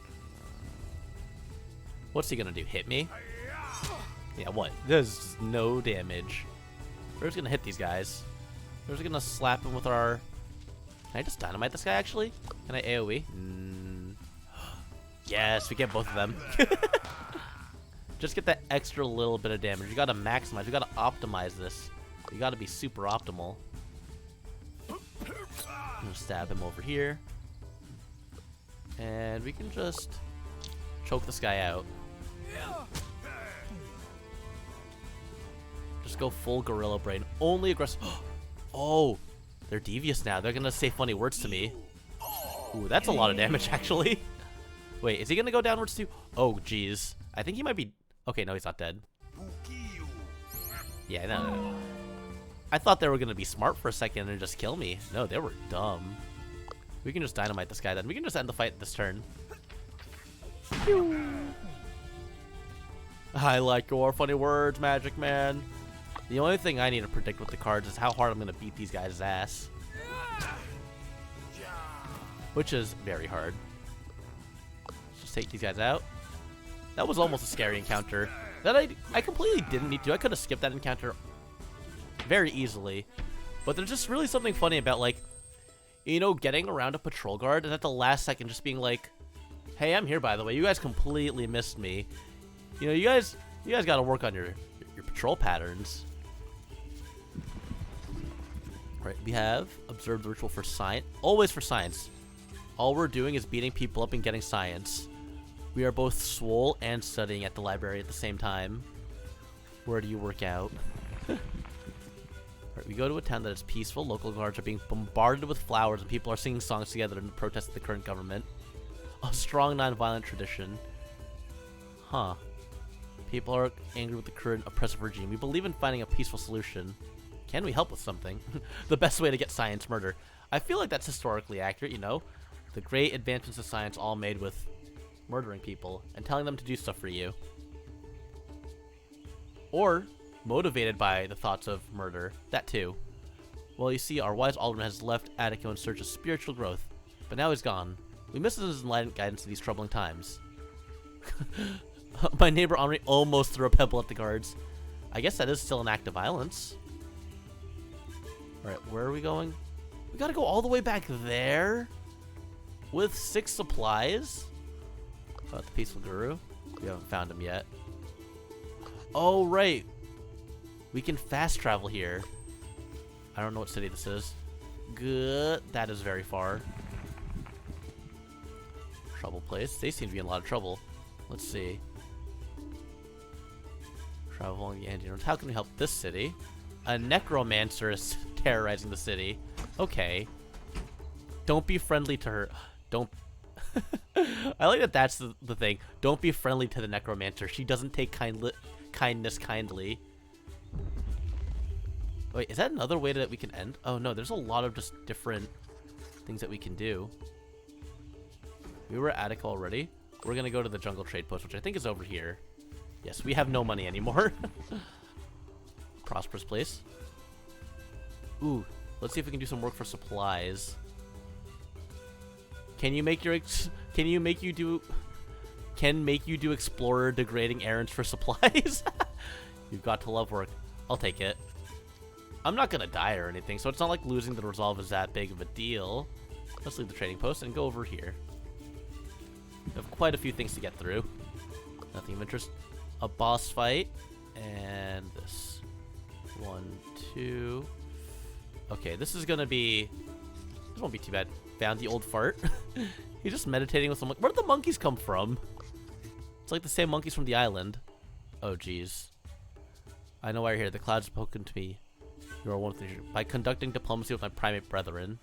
What's he going to do? Hit me? Yeah, what? There's no damage. We're just going to hit these guys. We're just going to slap him with our... Can I just dynamite this guy, actually? Can I AoE? Yes, we get both of them. Just get that extra little bit of damage. You got to maximize. You got to optimize this. You got to be super optimal. I'm going to stab him over here. And we can just choke this guy out. Just go full gorilla brain. Only aggressive. Oh, they're devious now. They're gonna say funny words to me. Ooh, that's a lot of damage, actually. Wait, is he gonna go downwards too? Oh, jeez. I think he might be... Okay, no, he's not dead. Yeah, no. I thought they were gonna be smart for a second and just kill me. No, they were dumb. We can just dynamite this guy then. We can just end the fight this turn. I like your funny words, Magic Man. The only thing I need to predict with the cards is how hard I'm going to beat these guys' ass. Which is very hard. Let's just take these guys out. That was almost a scary encounter. That I completely didn't need to. I could have skipped that encounter very easily. But there's just really something funny about, like, you know, getting around a patrol guard and at the last second just being like, hey, I'm here, by the way. You guys completely missed me. You know, you guys got to work on your patrol patterns. Right, we have observed the ritual for science. Always for science. All we're doing is beating people up and getting science. We are both swole and studying at the library at the same time. Where do you work out? Right, we go to a town that is peaceful. Local guards are being bombarded with flowers and people are singing songs together in protest of the current government. A strong, non-violent tradition. Huh. People are angry with the current oppressive regime. We believe in finding a peaceful solution. Can we help with something? The best way to get science murder. I feel like that's historically accurate, you know? The great advancements of science all made with murdering people and telling them to do stuff for you. Or motivated by the thoughts of murder. That too. Well, you see, our wise alderman has left Attico in search of spiritual growth. But now he's gone. We miss his enlightened guidance in these troubling times. My neighbor Henri almost threw a pebble at the guards. I guess that is still an act of violence. Alright, where are we going? We gotta go all the way back there? With 6 supplies? Oh, the Peaceful Guru? We haven't found him yet. Oh, right. We can fast travel here. I don't know what city this is. Good. That is very far. Trouble place. They seem to be in a lot of trouble. Let's see. Travel along the Andean roads. How can we help this city? A necromancer is terrorizing the city. Okay. Don't be friendly to her. Don't. I like that that's the thing. Don't be friendly to the necromancer. She doesn't take kindness kindly. Wait, is that another way that we can end? Oh no, there's a lot of just different things that we can do. We were at Attica already. We're gonna go to the jungle trade post, which I think is over here. Yes, we have no money anymore. Prosperous place. Ooh, let's see if we can do some work for supplies. Can make you do explorer degrading errands for supplies? You've got to love work. I'll take it. I'm not gonna die or anything, so it's not like losing the resolve is that big of a deal. Let's leave the trading post and go over here. We have quite a few things to get through. Nothing of interest. A boss fight and this. 1, 2. Okay, this is gonna be. This won't be too bad. Found the old fart. He's just meditating with some. Where did the monkeys come from? It's like the same monkeys from the island. Oh, jeez. I know why you're here. The clouds have spoken to me. You are one of the. By conducting diplomacy with my primate brethren.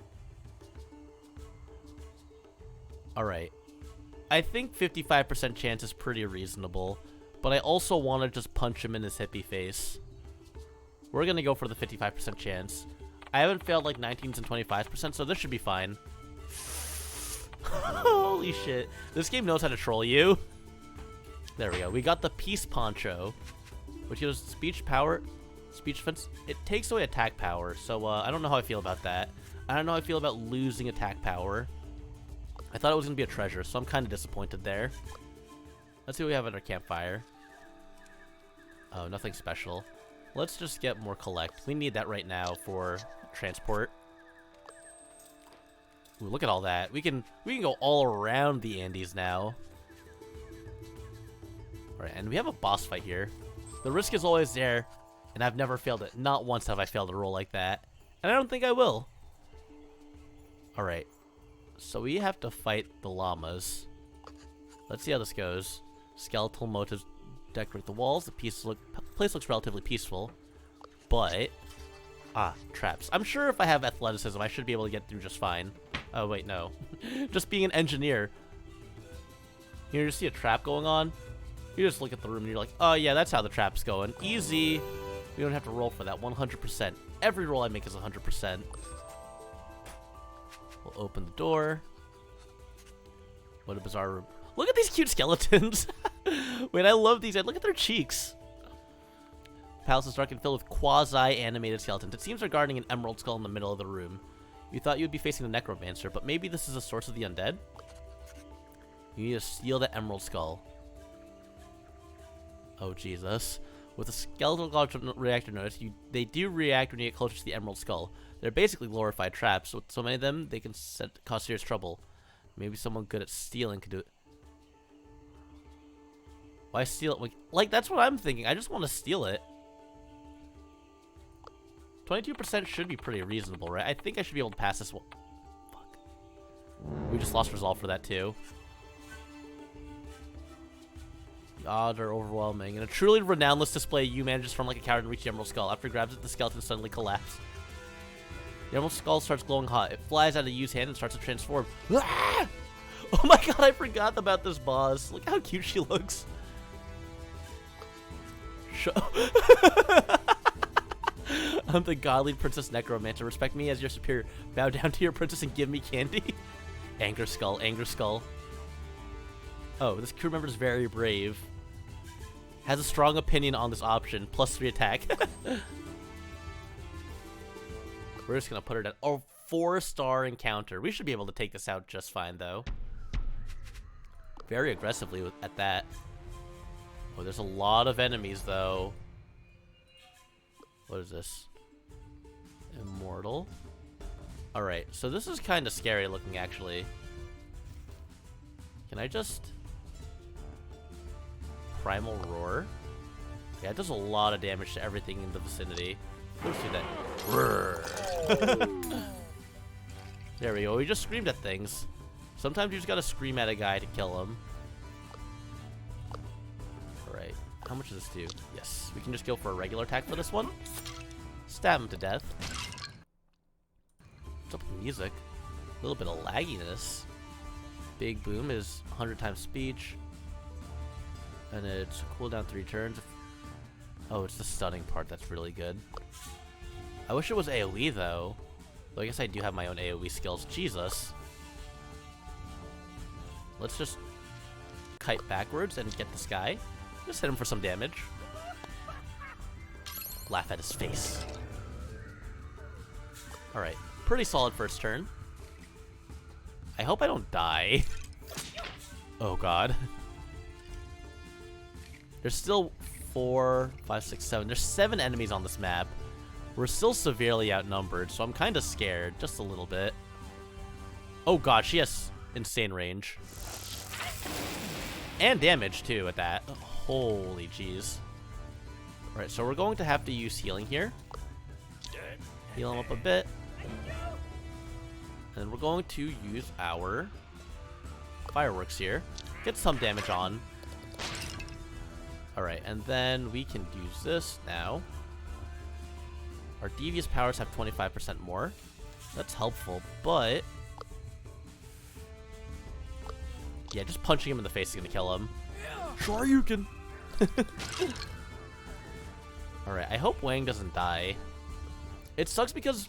Alright. I think 55% chance is pretty reasonable. But I also want to just punch him in his hippie face. We're gonna go for the 55% chance. I haven't failed like 19s and 25%, so this should be fine. Holy shit. This game knows how to troll you. There we go. We got the Peace Poncho, which gives speech power, speech defense. It takes away attack power, so I don't know how I feel about that. I don't know how I feel about losing attack power. I thought it was going to be a treasure, so I'm kind of disappointed there. Let's see what we have at our campfire. Oh, nothing special. Let's just get more collect. We need that right now for transport. Ooh, look at all that. We can go all around the Andes now. Alright, and we have a boss fight here. The risk is always there, and I've never failed it. Not once have I failed a roll like that. And I don't think I will. Alright. So we have to fight the llamas. Let's see how this goes. Skeletal motifs decorate the walls. The place looks relatively peaceful. But... traps. I'm sure if I have athleticism, I should be able to get through just fine. Oh, wait, no. Just being an engineer. You just see a trap going on. You just look at the room and you're like, oh, yeah, that's how the trap's going. Easy. We don't have to roll for that. 100%. Every roll I make is 100%. We'll open the door. What a bizarre room. Look at these cute skeletons. Wait, I love these. Look at their cheeks. The palace is dark and filled with quasi-animated skeletons. It seems they're guarding an emerald skull in the middle of the room. You thought you'd be facing the necromancer, but maybe this is a source of the undead? You need to steal the emerald skull. Oh, Jesus. With a skeletal reactor notice, they do react when you get closer to the emerald skull. They're basically glorified traps. With so many of them, they can cause serious trouble. Maybe someone good at stealing could do it. Why steal it? Like, that's what I'm thinking. I just want to steal it. 22% should be pretty reasonable, right? I think I should be able to pass this one. Fuck. We just lost resolve for that, too. The odds are overwhelming. In a truly renownless display, you manages from like a coward and reach the emerald skull. After he grabs it, the skeleton suddenly collapses. The emerald skull starts glowing hot. It flies out of Yu's hand and starts to transform. Ah! Oh my god, I forgot about this boss. Look how cute she looks. I'm the godly princess necromancer. Respect me as your superior. Bow down to your princess and give me candy. Anger skull, anger skull. Oh, this crew member is very brave. Has a strong opinion on this option. +3 attack. We're just gonna put her at a 4-star encounter. We should be able to take this out just fine, though. Very aggressively at that. Oh, there's a lot of enemies, though. What is this? Immortal. Alright, so this is kind of scary looking, actually. Can I just... Primal Roar? Yeah, it does a lot of damage to everything in the vicinity. Let's do that. There we go. We just screamed at things. Sometimes you just gotta scream at a guy to kill him. Alright. How much does this do? Yes. We can just go for a regular attack for this one. Stab him to death. What's up with the music? A little bit of lagginess. Big Boom is 100 times speech. And it's cooldown 3 turns. Oh, it's the stunning part that's really good. I wish it was AoE though. Though I guess I do have my own AoE skills. Jesus. Let's just kite backwards and get this guy. Just hit him for some damage. Laugh at his face. Alright. Pretty solid first turn. I hope I don't die. Oh god. There's still 4, 5, 6, 7. There's 7 enemies on this map. We're still severely outnumbered, so I'm kind of scared. Just a little bit. Oh god, she has insane range. And damage, too, at that. Holy jeez. Alright, so we're going to have to use healing here. Heal him up a bit. And we're going to use our fireworks here. Get some damage on. Alright, and then we can use this now. Our devious powers have 25% more. That's helpful, but... yeah, just punching him in the face is going to kill him. Sure you can! Alright, I hope Wang doesn't die. It sucks because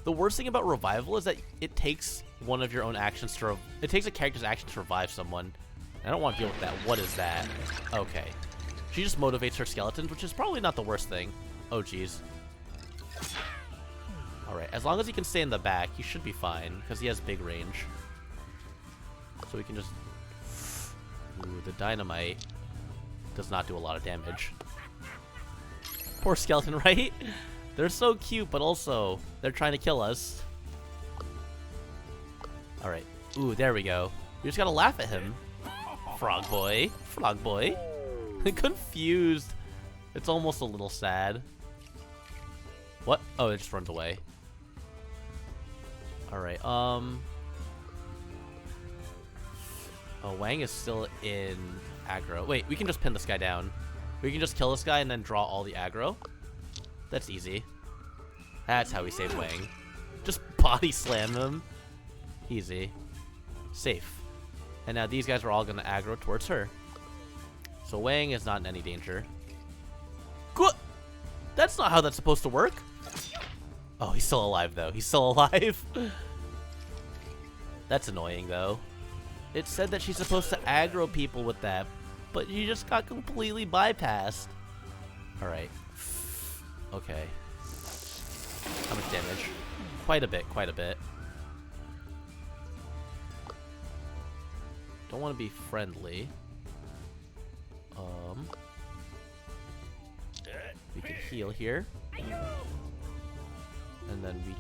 the worst thing about revival is that it takes one of your own actions to... it takes a character's action to revive someone. I don't want to deal with that. What is that? Okay. She just motivates her skeletons, which is probably not the worst thing. Oh, jeez. Alright, as long as he can stay in the back, he should be fine, because he has big range. So we can just... ooh, the dynamite does not do a lot of damage. Poor skeleton, right? They're so cute, but also, they're trying to kill us. Alright. Ooh, there we go. We just gotta laugh at him. Frog boy. Frog boy. Confused. It's almost a little sad. What? Oh, it just runs away. Alright, oh, Wang is still in aggro. Wait, we can just pin this guy down. We can just kill this guy and then draw all the aggro. That's easy. That's how we save Wang. Just body slam him. Easy. Safe. And now these guys are all gonna aggro towards her. So Wang is not in any danger. Good. That's not how that's supposed to work. Oh, he's still alive, though. He's still alive. That's annoying, though. It said that she's supposed to aggro people with that, but you just got completely bypassed. Alright. Okay. How much damage? Quite a bit, quite a bit. Don't want to be friendly. We can heal here. And then we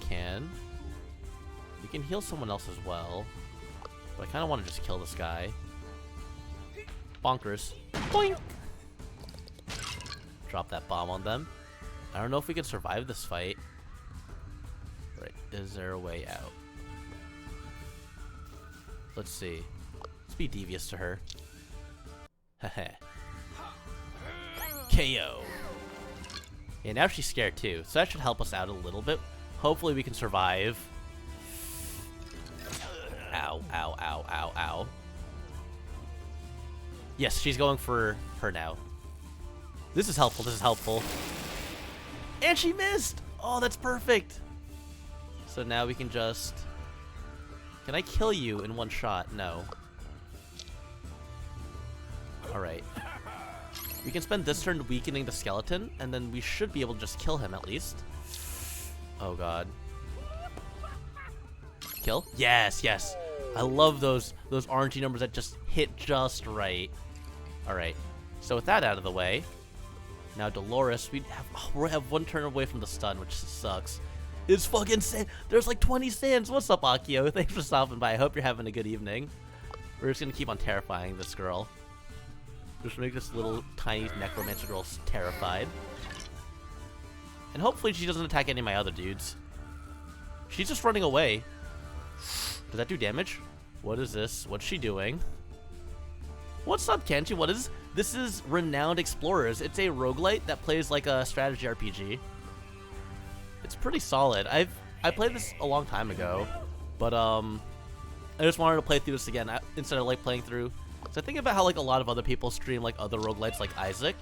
can heal someone else as well. But I kind of want to just kill this guy. Bonkers. Boink! Drop that bomb on them. I don't know if we can survive this fight. Right, is there a way out? Let's see. Let's be devious to her. Heh. KO. Yeah, now she's scared too, so that should help us out a little bit. Hopefully we can survive. Ow, ow, ow, ow, ow. Yes, she's going for her now. This is helpful, this is helpful. And she missed! Oh, that's perfect! So now we can just... can I kill you in one shot? No. Alright. We can spend this turn weakening the skeleton, and then we should be able to just kill him at least. Oh god. Kill? Yes, yes. I love those RNG numbers that just hit just right. Alright. So with that out of the way, now Dolores, we have one turn away from the stun, which sucks. It's fucking sand. There's like 20 sands. What's up, Akio? Thanks for stopping by. I hope you're having a good evening. We're just gonna keep on terrifying this girl. Just make this little tiny necromancer girl terrified. And hopefully she doesn't attack any of my other dudes. She's just running away. Does that do damage? What is this? What's she doing? What's up, Kenji? What is this? Is Renowned Explorers. It's a roguelite that plays like a strategy RPG. It's pretty solid. I played this a long time ago, but I just wanted to play through this again instead of like playing through. So I think about how like a lot of other people stream like other roguelites like Isaac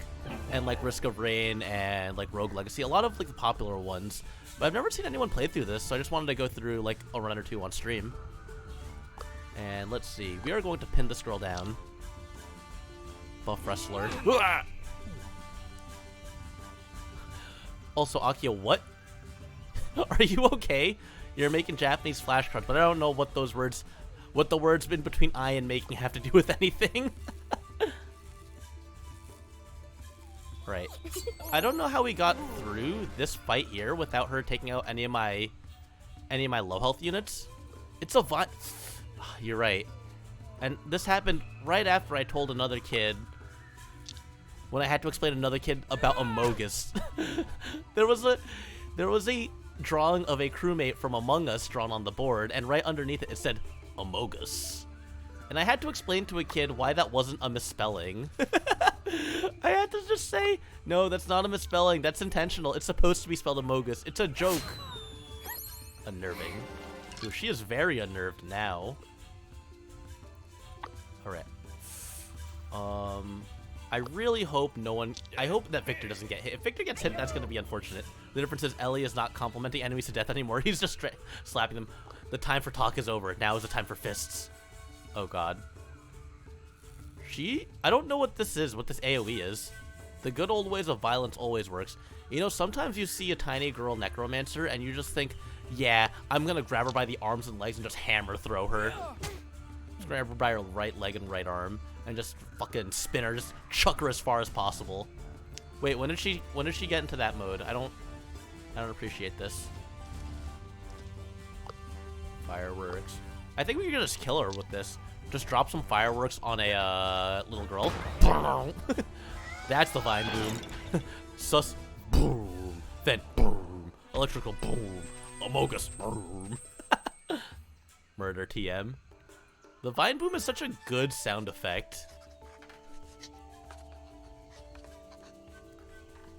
and like Risk of Rain and like Rogue Legacy, a lot of like the popular ones. But I've never seen anyone play through this, so I just wanted to go through like a run or two on stream. And let's see, we are going to pin this girl down. Buff wrestler. Also, Akio, what? Are you okay? You're making Japanese flashcards, but I don't know what those words, what the words in between I and making have to do with anything. Right. I don't know how we got through this fight here without her taking out any of my low health units. It's a vine. You're right. And this happened right after I told another kid, when I had to explain to another kid about Amogus. there was a drawing of a crewmate from Among Us drawn on the board, and right underneath it, it said Amogus. And I had to explain to a kid why that wasn't a misspelling. I had to just say, no, that's not a misspelling. That's intentional. It's supposed to be spelled Amogus. It's a joke. Unnerving. Ooh, she is very unnerved now. Alright. I really hope I hope that Victor doesn't get hit. If Victor gets hit, that's going to be unfortunate. The difference is Ellie is not complimenting enemies to death anymore. He's just slapping them. The time for talk is over. Now is the time for fists. Oh god. I don't know what this is, what this AoE is. The good old ways of violence always works. You know, sometimes you see a tiny girl necromancer and you just think, yeah, I'm going to grab her by the arms and legs and just hammer throw her. Just grab her by her right leg and right arm and just fucking spin her, just chuck her as far as possible. Wait, when did she get into that mode? I don't appreciate this. Fireworks. I think we can just kill her with this. Just drop some fireworks on a little girl. That's the vine boom. Sus boom. Then boom. Electrical boom. Amogus boom. Murder TM. The vine boom is such a good sound effect.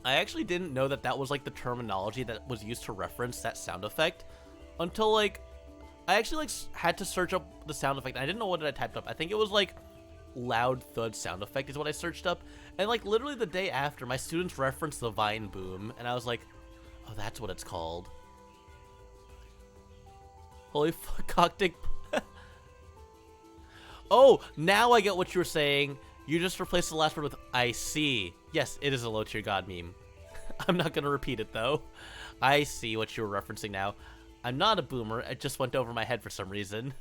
I actually didn't know that that was like the terminology that was used to reference that sound effect until like I actually like had to search up the sound effect. I didn't know what I typed up. I think it was like loud thud sound effect is what I searched up. And like literally the day after, my students referenced the vine boom, and I was like, oh, that's what it's called. Holy fuck, cockdick. Oh, now I get what you were saying. You just replaced the last word with I see. Yes, it is a low tier god meme. I'm not gonna repeat it though. I see what you were referencing now. I'm not a boomer. It just went over my head for some reason.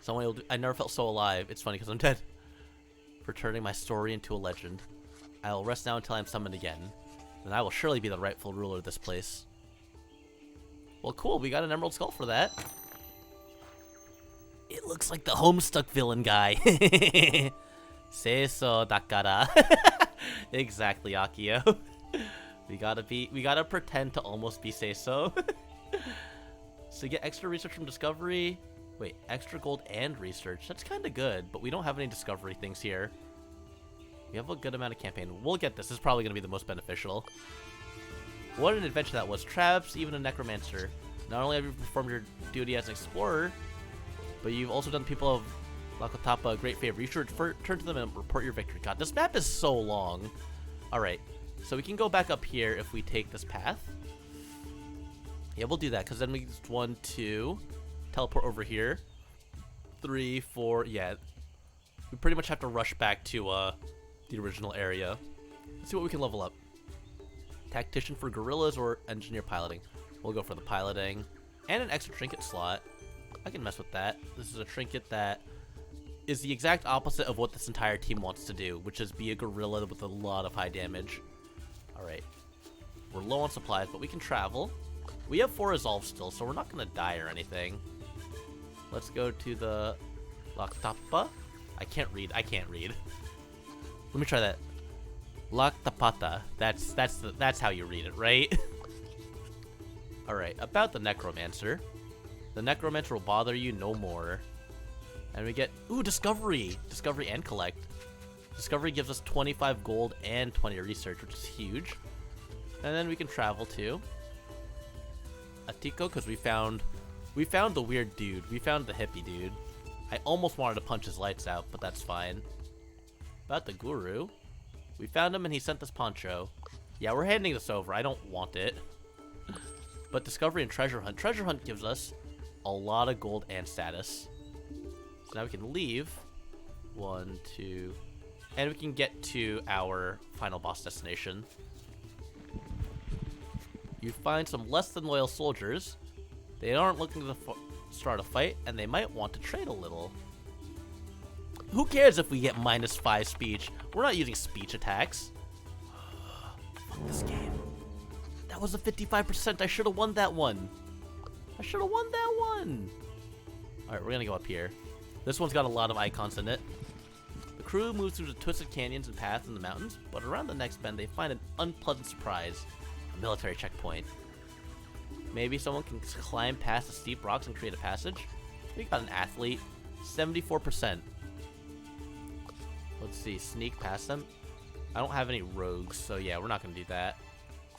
I never felt so alive. It's funny because I'm dead. For turning my story into a legend. I will rest now until I am summoned again. Then I will surely be the rightful ruler of this place. Well, cool. We got an emerald skull for that. It looks like the Homestuck villain guy. Seiso dakara. Exactly, Akio. We gotta pretend to almost be Seiso. So get extra research from discovery. Wait, extra gold and research. That's kind of good, but we don't have any discovery things here. We have a good amount of campaign. We'll get this. This is probably gonna be the most beneficial. What an adventure that was. Traps, even a necromancer. Not only have you performed your duty as an explorer, but you've also done people of Lakotapa a great favor. You should return to them and report your victory. God, this map is so long. Alright, so we can go back up here if we take this path. Yeah, we'll do that, because then we just 1, 2, teleport over here. 3, 4, yeah. We pretty much have to rush back to the original area. Let's see what we can level up. Tactician for gorillas or engineer piloting. We'll go for the piloting. And an extra trinket slot. I can mess with that. This is a trinket that is the exact opposite of what this entire team wants to do, which is be a gorilla with a lot of high damage. Alright. We're low on supplies, but we can travel. We have 4 resolve still, so we're not going to die or anything. Let's go to the Laktapa. I can't read. Let me try that. Laktapata. That's how you read it, right? Alright, about the Necromancer. The Necromancer will bother you no more. And we get, ooh, Discovery! Discovery and Collect. Discovery gives us 25 gold and 20 research, which is huge. And then we can travel to Atiko, because we found the weird dude. We found the hippie dude. I almost wanted to punch his lights out, but that's fine. About the Guru. We found him and he sent us Poncho. Yeah, we're handing this over. I don't want it. But Discovery and Treasure Hunt. Treasure Hunt gives us a lot of gold and status. So now we can leave. 1, 2... And we can get to our final boss destination. You find some less than loyal soldiers. They aren't looking to start a fight, and they might want to trade a little. Who cares if we get -5 speech? We're not using speech attacks. Fuck this game. That was a 55%. I should have won that one. I should have won that one. Alright, we're gonna go up here. This one's got a lot of icons in it. The crew moves through the twisted canyons and paths in the mountains, but around the next bend they find an unpleasant surprise. A military checkpoint. Maybe someone can climb past the steep rocks and create a passage? We got an athlete. 74%. Let's see, sneak past them. I don't have any rogues, so yeah, we're not going to do that.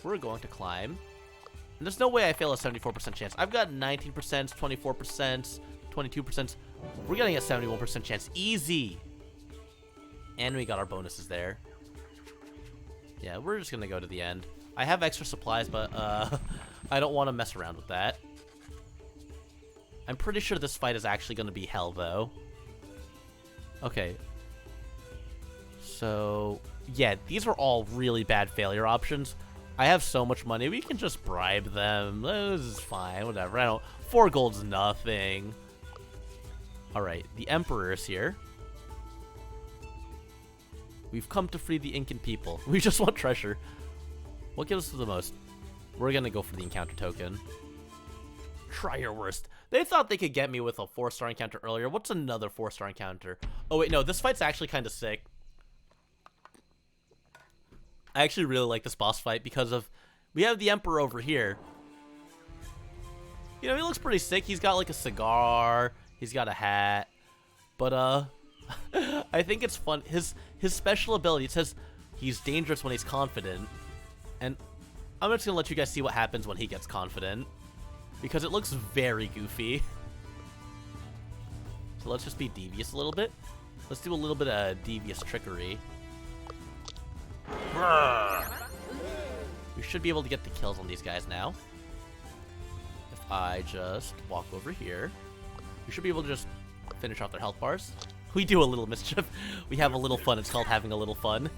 We're going to climb. And there's no way I fail a 74% chance. I've got 19%, 24%, 22%. We're getting a 71% chance. Easy! And we got our bonuses there. Yeah, we're just going to go to the end. I have extra supplies, but I don't want to mess around with that. I'm pretty sure this fight is actually going to be hell, though. Okay. So, yeah, these are all really bad failure options. I have so much money, we can just bribe them. This is fine, whatever. I don't. 4 gold's nothing. Alright, the Emperor is here. We've come to free the Incan people. We just want treasure. What gives us the most? We're gonna go for the encounter token. Try your worst. They thought they could get me with a 4-star encounter earlier. What's another 4-star encounter? Oh wait, no, this fight's actually kind of sick. I actually really like this boss fight because of... We have the Emperor over here. You know, he looks pretty sick. He's got like a cigar. He's got a hat. But, I think it's fun. His special ability, it says he's dangerous when he's confident. And I'm just gonna let you guys see what happens when he gets confident. Because it looks very goofy. So let's just be devious a little bit. Let's do a little bit of devious trickery. We should be able to get the kills on these guys now. If I just walk over here, we should be able to just finish off their health bars. We do a little mischief. We have a little fun. It's called having a little fun.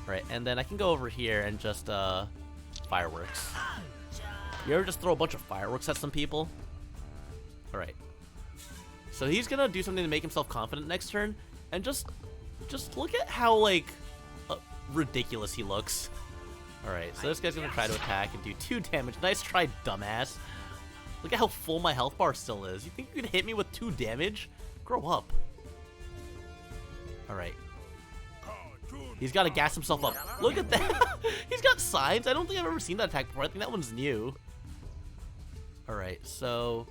Right, and then I can go over here and just, fireworks. You ever just throw a bunch of fireworks at some people? Alright. So he's gonna do something to make himself confident next turn, and just look at how, like, ridiculous he looks. Alright, so this guy's gonna try to attack and do 2 damage. Nice try, dumbass. Look at how full my health bar still is. You think you could hit me with 2 damage? Grow up. Alright. He's gotta gas himself up. Look at that! He's got signs. I don't think I've ever seen that attack before. I think that one's new. Alright, so...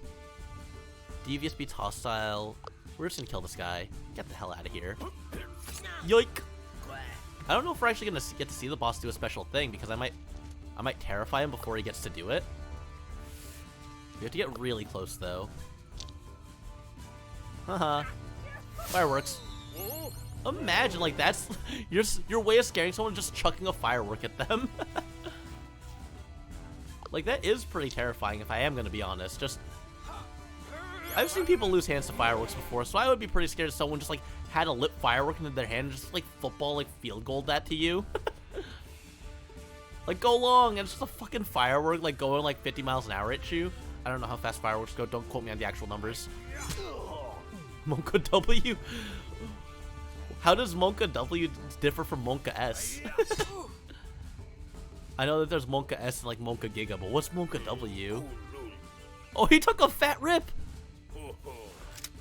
Devious beats hostile. We're just gonna kill this guy. Get the hell out of here. Yoink! I don't know if we're actually gonna get to see the boss do a special thing, because I might terrify him before he gets to do it. We have to get really close, though. Haha. Fireworks. Imagine, like, that's your way of scaring someone, just chucking a firework at them. Like, that is pretty terrifying, if I am gonna be honest. Just, I've seen people lose hands to fireworks before, so I would be pretty scared if someone just, like, had a lit firework in their hand and just, like, football, like, field goal that to you. Like, go long, and it's just a fucking firework, like, going, like, 50 miles an hour at you. I don't know how fast fireworks go. Don't quote me on the actual numbers. Monka W? How does Monka W differ from Monka S? I know that there's Monka S and, like, Monka Giga, but what's Monka W? Oh, he took a fat rip!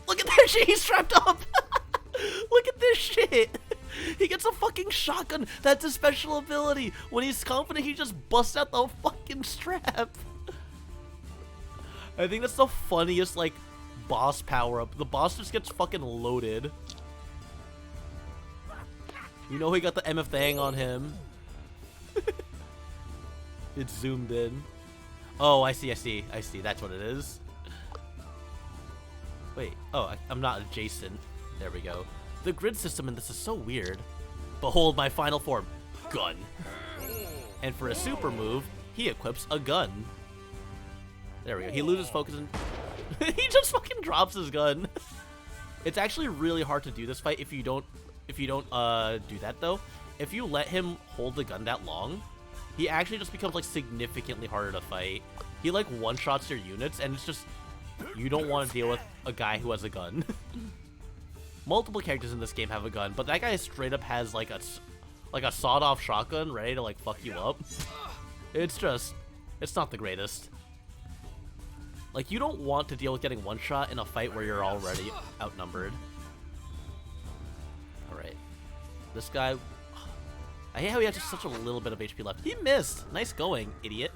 Look at that shit, he's strapped up! Look at this shit! He gets a fucking shotgun. That's his special ability. When he's confident, he just busts out the fucking strap. I think that's the funniest, like, boss power-up. The boss just gets fucking loaded. You know he got the MF thing on him. It's zoomed in. Oh, I see. That's what it is. Wait. Oh, I'm not adjacent. There we go. The grid system in this is so weird. Behold my final form. Gun. And for a super move, he equips a gun. There we go. He loses focus and he just fucking drops his gun. It's actually really hard to do this fight if you don't do that though. If you let him hold the gun that long, he actually just becomes like significantly harder to fight. He like one-shots your units and it's just you don't want to deal with a guy who has a gun. Multiple characters in this game have a gun, but that guy straight up has like a sawed-off shotgun ready to like fuck you up. It's not the greatest. Like, you don't want to deal with getting one shot in a fight where you're already outnumbered. Alright. This guy... I hate how he has just such a little bit of HP left. He missed! Nice going, idiot.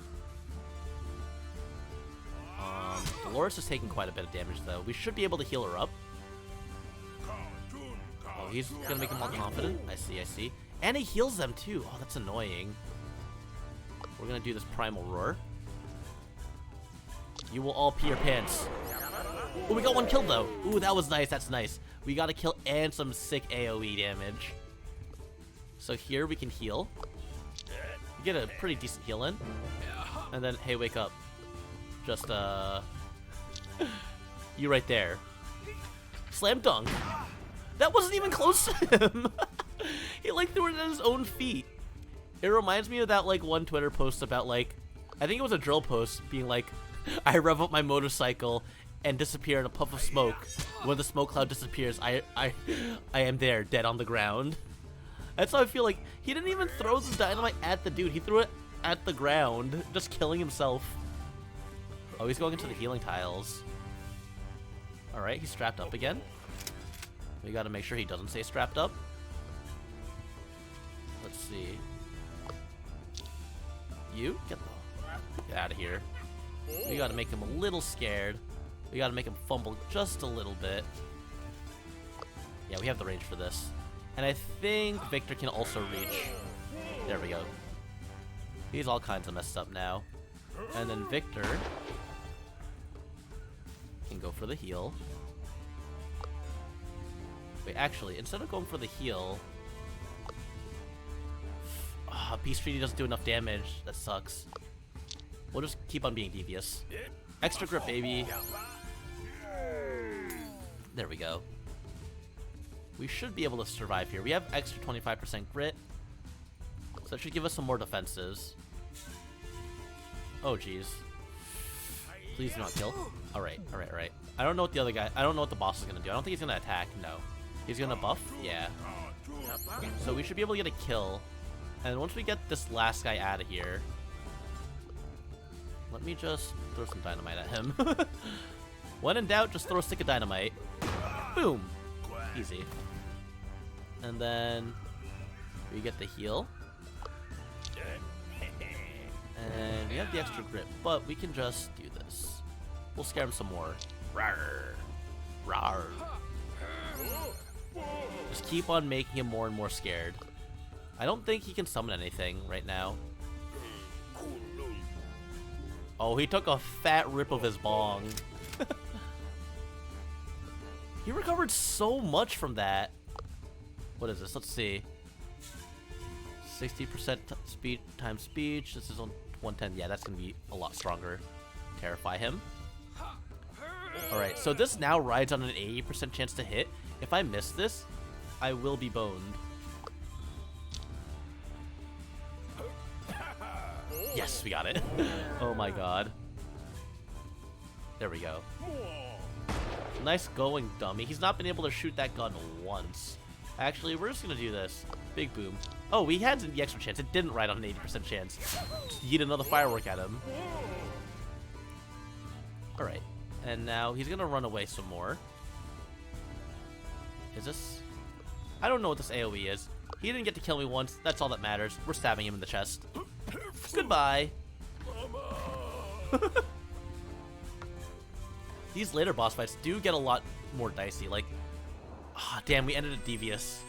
Dolores is taking quite a bit of damage, though. We should be able to heal her up. Oh, he's gonna make him more confident. I see. And he heals them, too. Oh, that's annoying. We're gonna do this Primal Roar. You will all pee your pants. Oh, we got one kill though. Ooh, that was nice. That's nice. We got a kill and some sick AoE damage. So here we can heal. We get a pretty decent heal in. And then, hey, wake up. Just, you right there. Slam dunk. That wasn't even close to him. He, like, threw it at his own feet. It reminds me of that, like, one Twitter post about, like, I think it was a drill post being like, I rev up my motorcycle and disappear in a puff of smoke. When the smoke cloud disappears, I am there, dead on the ground. That's how I feel like. He didn't even throw the dynamite at the dude. He threw it at the ground, just killing himself. Oh, he's going into the healing tiles. Alright, he's strapped up again. We gotta make sure he doesn't stay strapped up. Let's see. You? Get out of here. We gotta make him a little scared. We gotta make him fumble just a little bit. Yeah, we have the range for this. And I think Victor can also reach. There we go. He's all kinds of messed up now. And then Victor can go for the heal. Wait, actually, instead of going for the heal... Beast Treaty doesn't do enough damage. That sucks. We'll just keep on being devious. Extra grip, baby. There we go. We should be able to survive here. We have extra 25% grit. So that should give us some more defenses. Oh, jeez. Please do not kill. Alright. I don't know what the other guy... I don't know what the boss is going to do. I don't think he's going to attack. No. He's going to buff? Yeah. So we should be able to get a kill. And once we get this last guy out of here... Let me just throw some dynamite at him. When in doubt, just throw a stick of dynamite. Boom. Easy. And then we get the heal. And we have the extra grip, but we can just do this. We'll scare him some more. Rawr. Rawr. Just keep on making him more and more scared. I don't think he can summon anything right now. Oh, he took a fat rip of his bong. He recovered so much from that. What is this? Let's see. 60% speed times speech. This is on 110. Yeah, that's going to be a lot stronger. Terrify him. Alright, so this now rides on an 80% chance to hit. If I miss this, I will be boned. Yes, we got it. Oh my god. There we go. Nice going, dummy. He's not been able to shoot that gun once. Actually, we're just gonna do this. Big boom. Oh, we had the extra chance. It didn't ride on an 80% chance. Just yeet another firework at him. Alright. And now he's gonna run away some more. Is this... I don't know what this AoE is. He didn't get to kill me once. That's all that matters. We're stabbing him in the chest. Goodbye. These later boss fights do get a lot more dicey. Like, ah, damn, we ended it devious.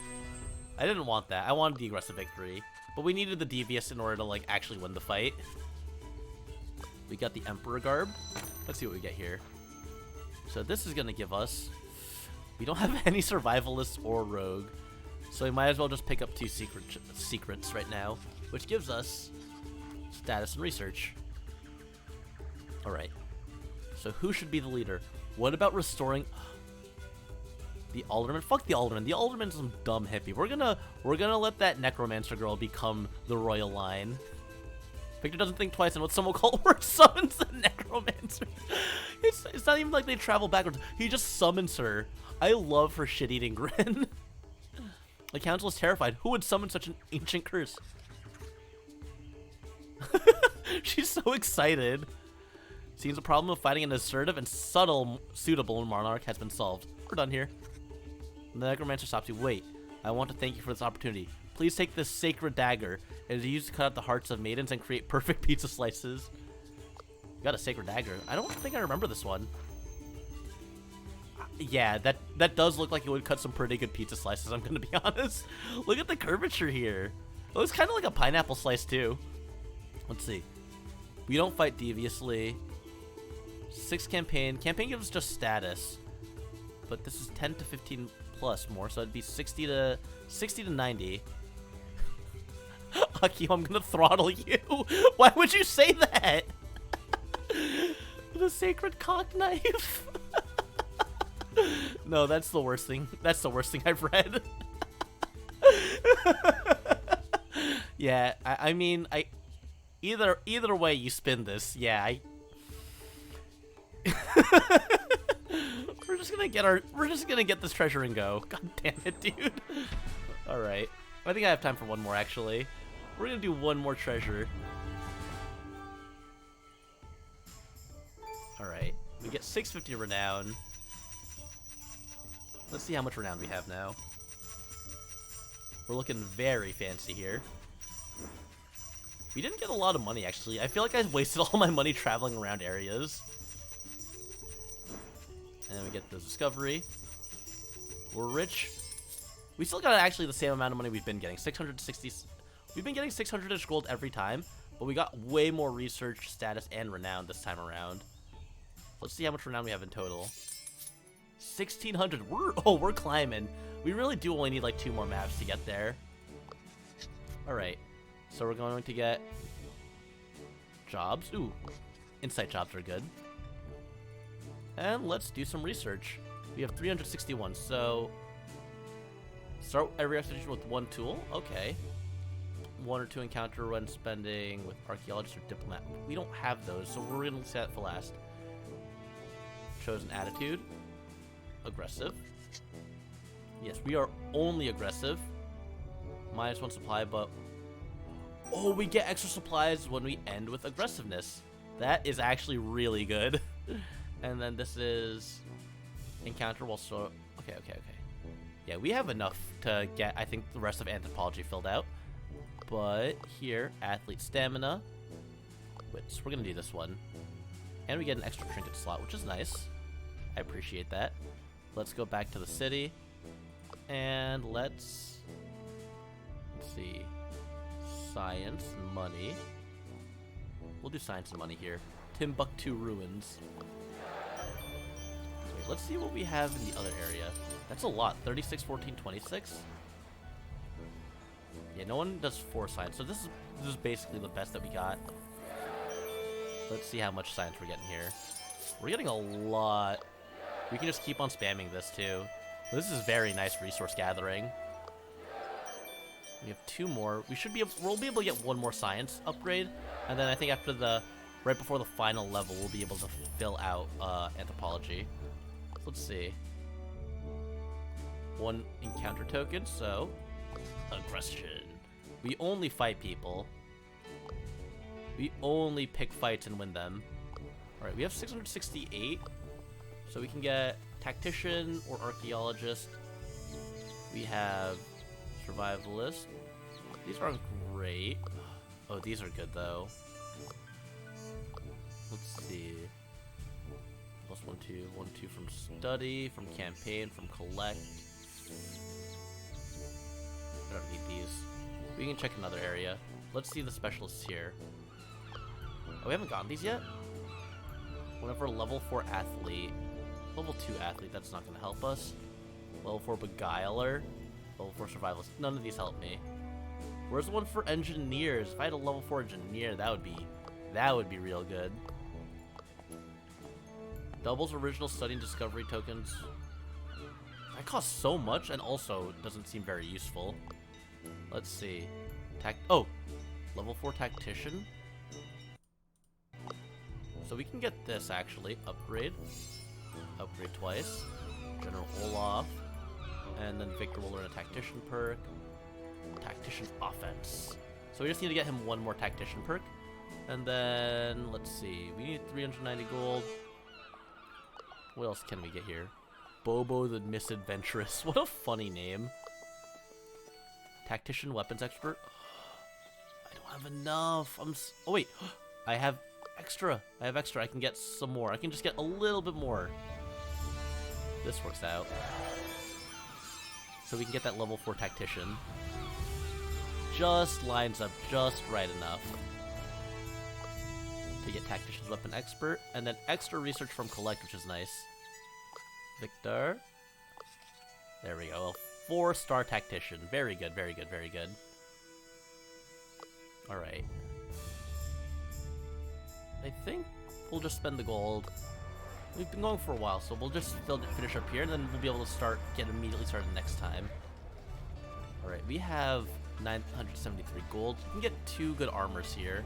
I didn't want that. I wanted the aggressive victory. But we needed the devious in order to, like, actually win the fight. We got the Emperor Garb. Let's see what we get here. So this is going to give us... We don't have any Survivalists or Rogue. So we might as well just pick up 2 secrets right now. Which gives us status and research. Alright. So who should be the leader? What about restoring... The Alderman? Fuck the Alderman. The Alderman's some dumb hippie. We're gonna let that Necromancer girl become the royal line. Victor doesn't think twice on what someone called word summons the Necromancer. It's not even like they travel backwards. He just summons her. I love her shit-eating grin. The council is terrified. Who would summon such an ancient curse? She's so excited. Seems the problem of fighting an assertive and suitable monarch has been solved. We're done here. The Necromancer stops you. Wait, I want to thank you for this opportunity. Please take this sacred dagger. It is used to cut out the hearts of maidens and create perfect pizza slices. You got a sacred dagger. I don't think I remember this one. Yeah, that does look like it would cut some pretty good pizza slices, I'm gonna be honest. Look at the curvature here. It looks kind of like a pineapple slice too. Let's see. We don't fight deviously. 6 campaign. Campaign gives us just status. But this is 10 to 15 plus more, so it'd be 60 to 90. Akio, I'm gonna throttle you. Why would you say that? The sacred cock knife. No, that's the worst thing. That's the worst thing I've read. Yeah, I mean, either way you spin this, yeah, We're just gonna get this treasure and go. God damn it, dude. Alright. I think I have time for one more, actually. We're gonna do one more treasure. Alright. We get 650 renown. Let's see how much renown we have now. We're looking very fancy here. We didn't get a lot of money, actually. I feel like I wasted all my money traveling around areas. And then we get the discovery. We're rich. We still got actually the same amount of money we've been getting. 660. We've been getting 600-ish gold every time, but we got way more research, status, and renown this time around. Let's see how much renown we have in total. 1,600. We're climbing. We really do only need like 2 more maps to get there. Alright. So we're going to get jobs. Ooh. Insight jobs are good. And let's do some research. We have 361, so start every expedition with 1 tool. Okay. 1 or 2 encounter when spending with archaeologist or diplomat. We don't have those, so we're gonna set that for last. Chosen attitude. Aggressive. Yes, we are only aggressive. -1 supply, but oh, we get extra supplies when we end with aggressiveness. That is actually really good. And then this is encounter while so okay. Yeah, we have enough to get, I think, the rest of anthropology filled out. But here, athlete stamina. Wits, we're gonna do this one. And we get an extra trinket slot, which is nice. I appreciate that. Let's go back to the city. And let's see. Science and money. We'll do science and money here. Timbuktu ruins. Wait, let's see what we have in the other area. That's a lot. 36, 14, 26. Yeah, no one does 4 science, so this is basically the best that we got. Let's see how much science we're getting here. We're getting a lot. We can just keep on spamming this too. This is very nice resource gathering. We have 2 more. We'll be able to get 1 more science upgrade, and then I think after right before the final level, we'll be able to fill out anthropology. Let's see. 1 encounter token, so aggression. We only fight people. We only pick fights and win them. Alright, we have 668. So we can get tactician or archaeologist. We have Survivalist. These aren't great. Oh, these are good though. Let's see. Plus 1, 2, 1, 2 from study, from campaign, from collect. I don't need these. We can check another area. Let's see the specialists here. Oh, we haven't gotten these yet? Whenever level 4 athlete, level 2 athlete, that's not gonna help us. Level 4 beguiler, level 4 survivalist. None of these help me. Where's the one for engineers? If I had a level 4 engineer, that would be real good. Doubles original study and discovery tokens. That costs so much and also doesn't seem very useful. Let's see. Oh, level 4 tactician. So we can get this actually. Upgrade. Upgrade twice. General Olaf. And then Victor will learn a tactician perk. Tactician offense. So we just need to get him one more tactician perk. And then, let's see. We need 390 gold. What else can we get here? Bobo the Misadventurous. What a funny name. Tactician weapons expert. I don't have enough. Oh wait, I have extra. I can get some more. I can just get a little bit more. This works out. So we can get that level 4 tactician. Just lines up just right enough to get tactician's weapon expert, and then extra research from collect, which is nice. Victor. There we go. 4-star tactician. Very good, very good, very good. Alright. I think we'll just spend the gold. We've been going for a while, so we'll just finish up here, and then we'll be able to get immediately started next time. Alright, we have 973 gold. We can get 2 good armors here.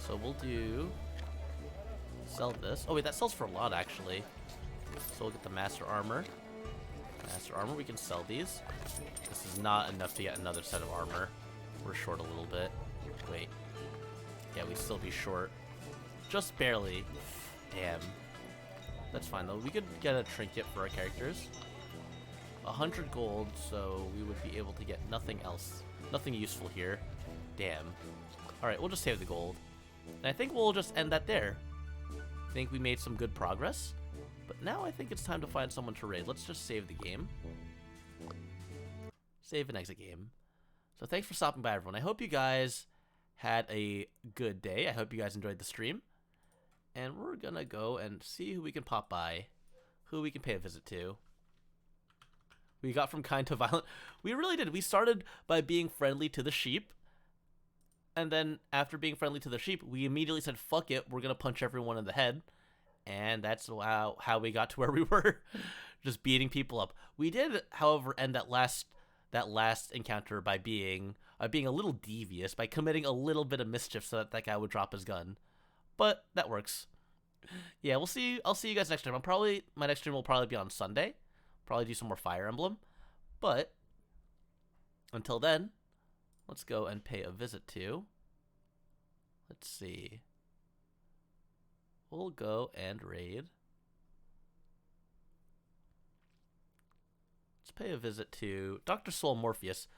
So we'll sell this. Oh wait, that sells for a lot actually. So we'll get the master armor. Master armor, we can sell these. This is not enough to get another set of armor. We're short a little bit. Wait. Yeah, we'd still be short. Just barely. Damn. That's fine though. We could get a trinket for our characters. 100 gold, so we would be able to get nothing else. Nothing useful here. Damn. Alright, we'll just save the gold. And I think we'll just end that there. I think we made some good progress. But now I think it's time to find someone to raid. Let's just save the game. Save and exit game. So thanks for stopping by, everyone. I hope you guys had a good day. I hope you guys enjoyed the stream. And we're gonna go and see who we can pop by. Who we can pay a visit to. We got from kind to violent. We really did. We started by being friendly to the sheep. And then after being friendly to the sheep, we immediately said, fuck it, we're going to punch everyone in the head. And that's how we got to where we were. Just beating people up. We did, however, end that last encounter by being a little devious, by committing a little bit of mischief so that guy would drop his gun. But that works. Yeah, I'll see you guys next time. My next stream will probably be on Sunday. Probably do some more Fire Emblem. But until then, let's go and pay a visit to. Let's see. We'll go and raid. Let's pay a visit to Dr. Soul Morpheus,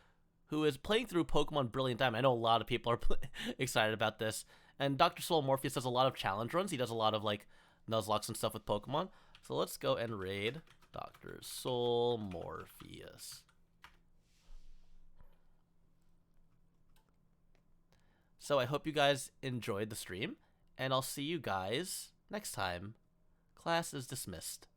who is playing through Pokemon Brilliant Diamond. I know a lot of people are excited about this. And Dr. Soul Morpheus does a lot of challenge runs. He does a lot of like Nuzlocke and stuff with Pokemon. So let's go and raid Dr. Soul Morpheus. So I hope you guys enjoyed the stream, and I'll see you guys next time. Class is dismissed.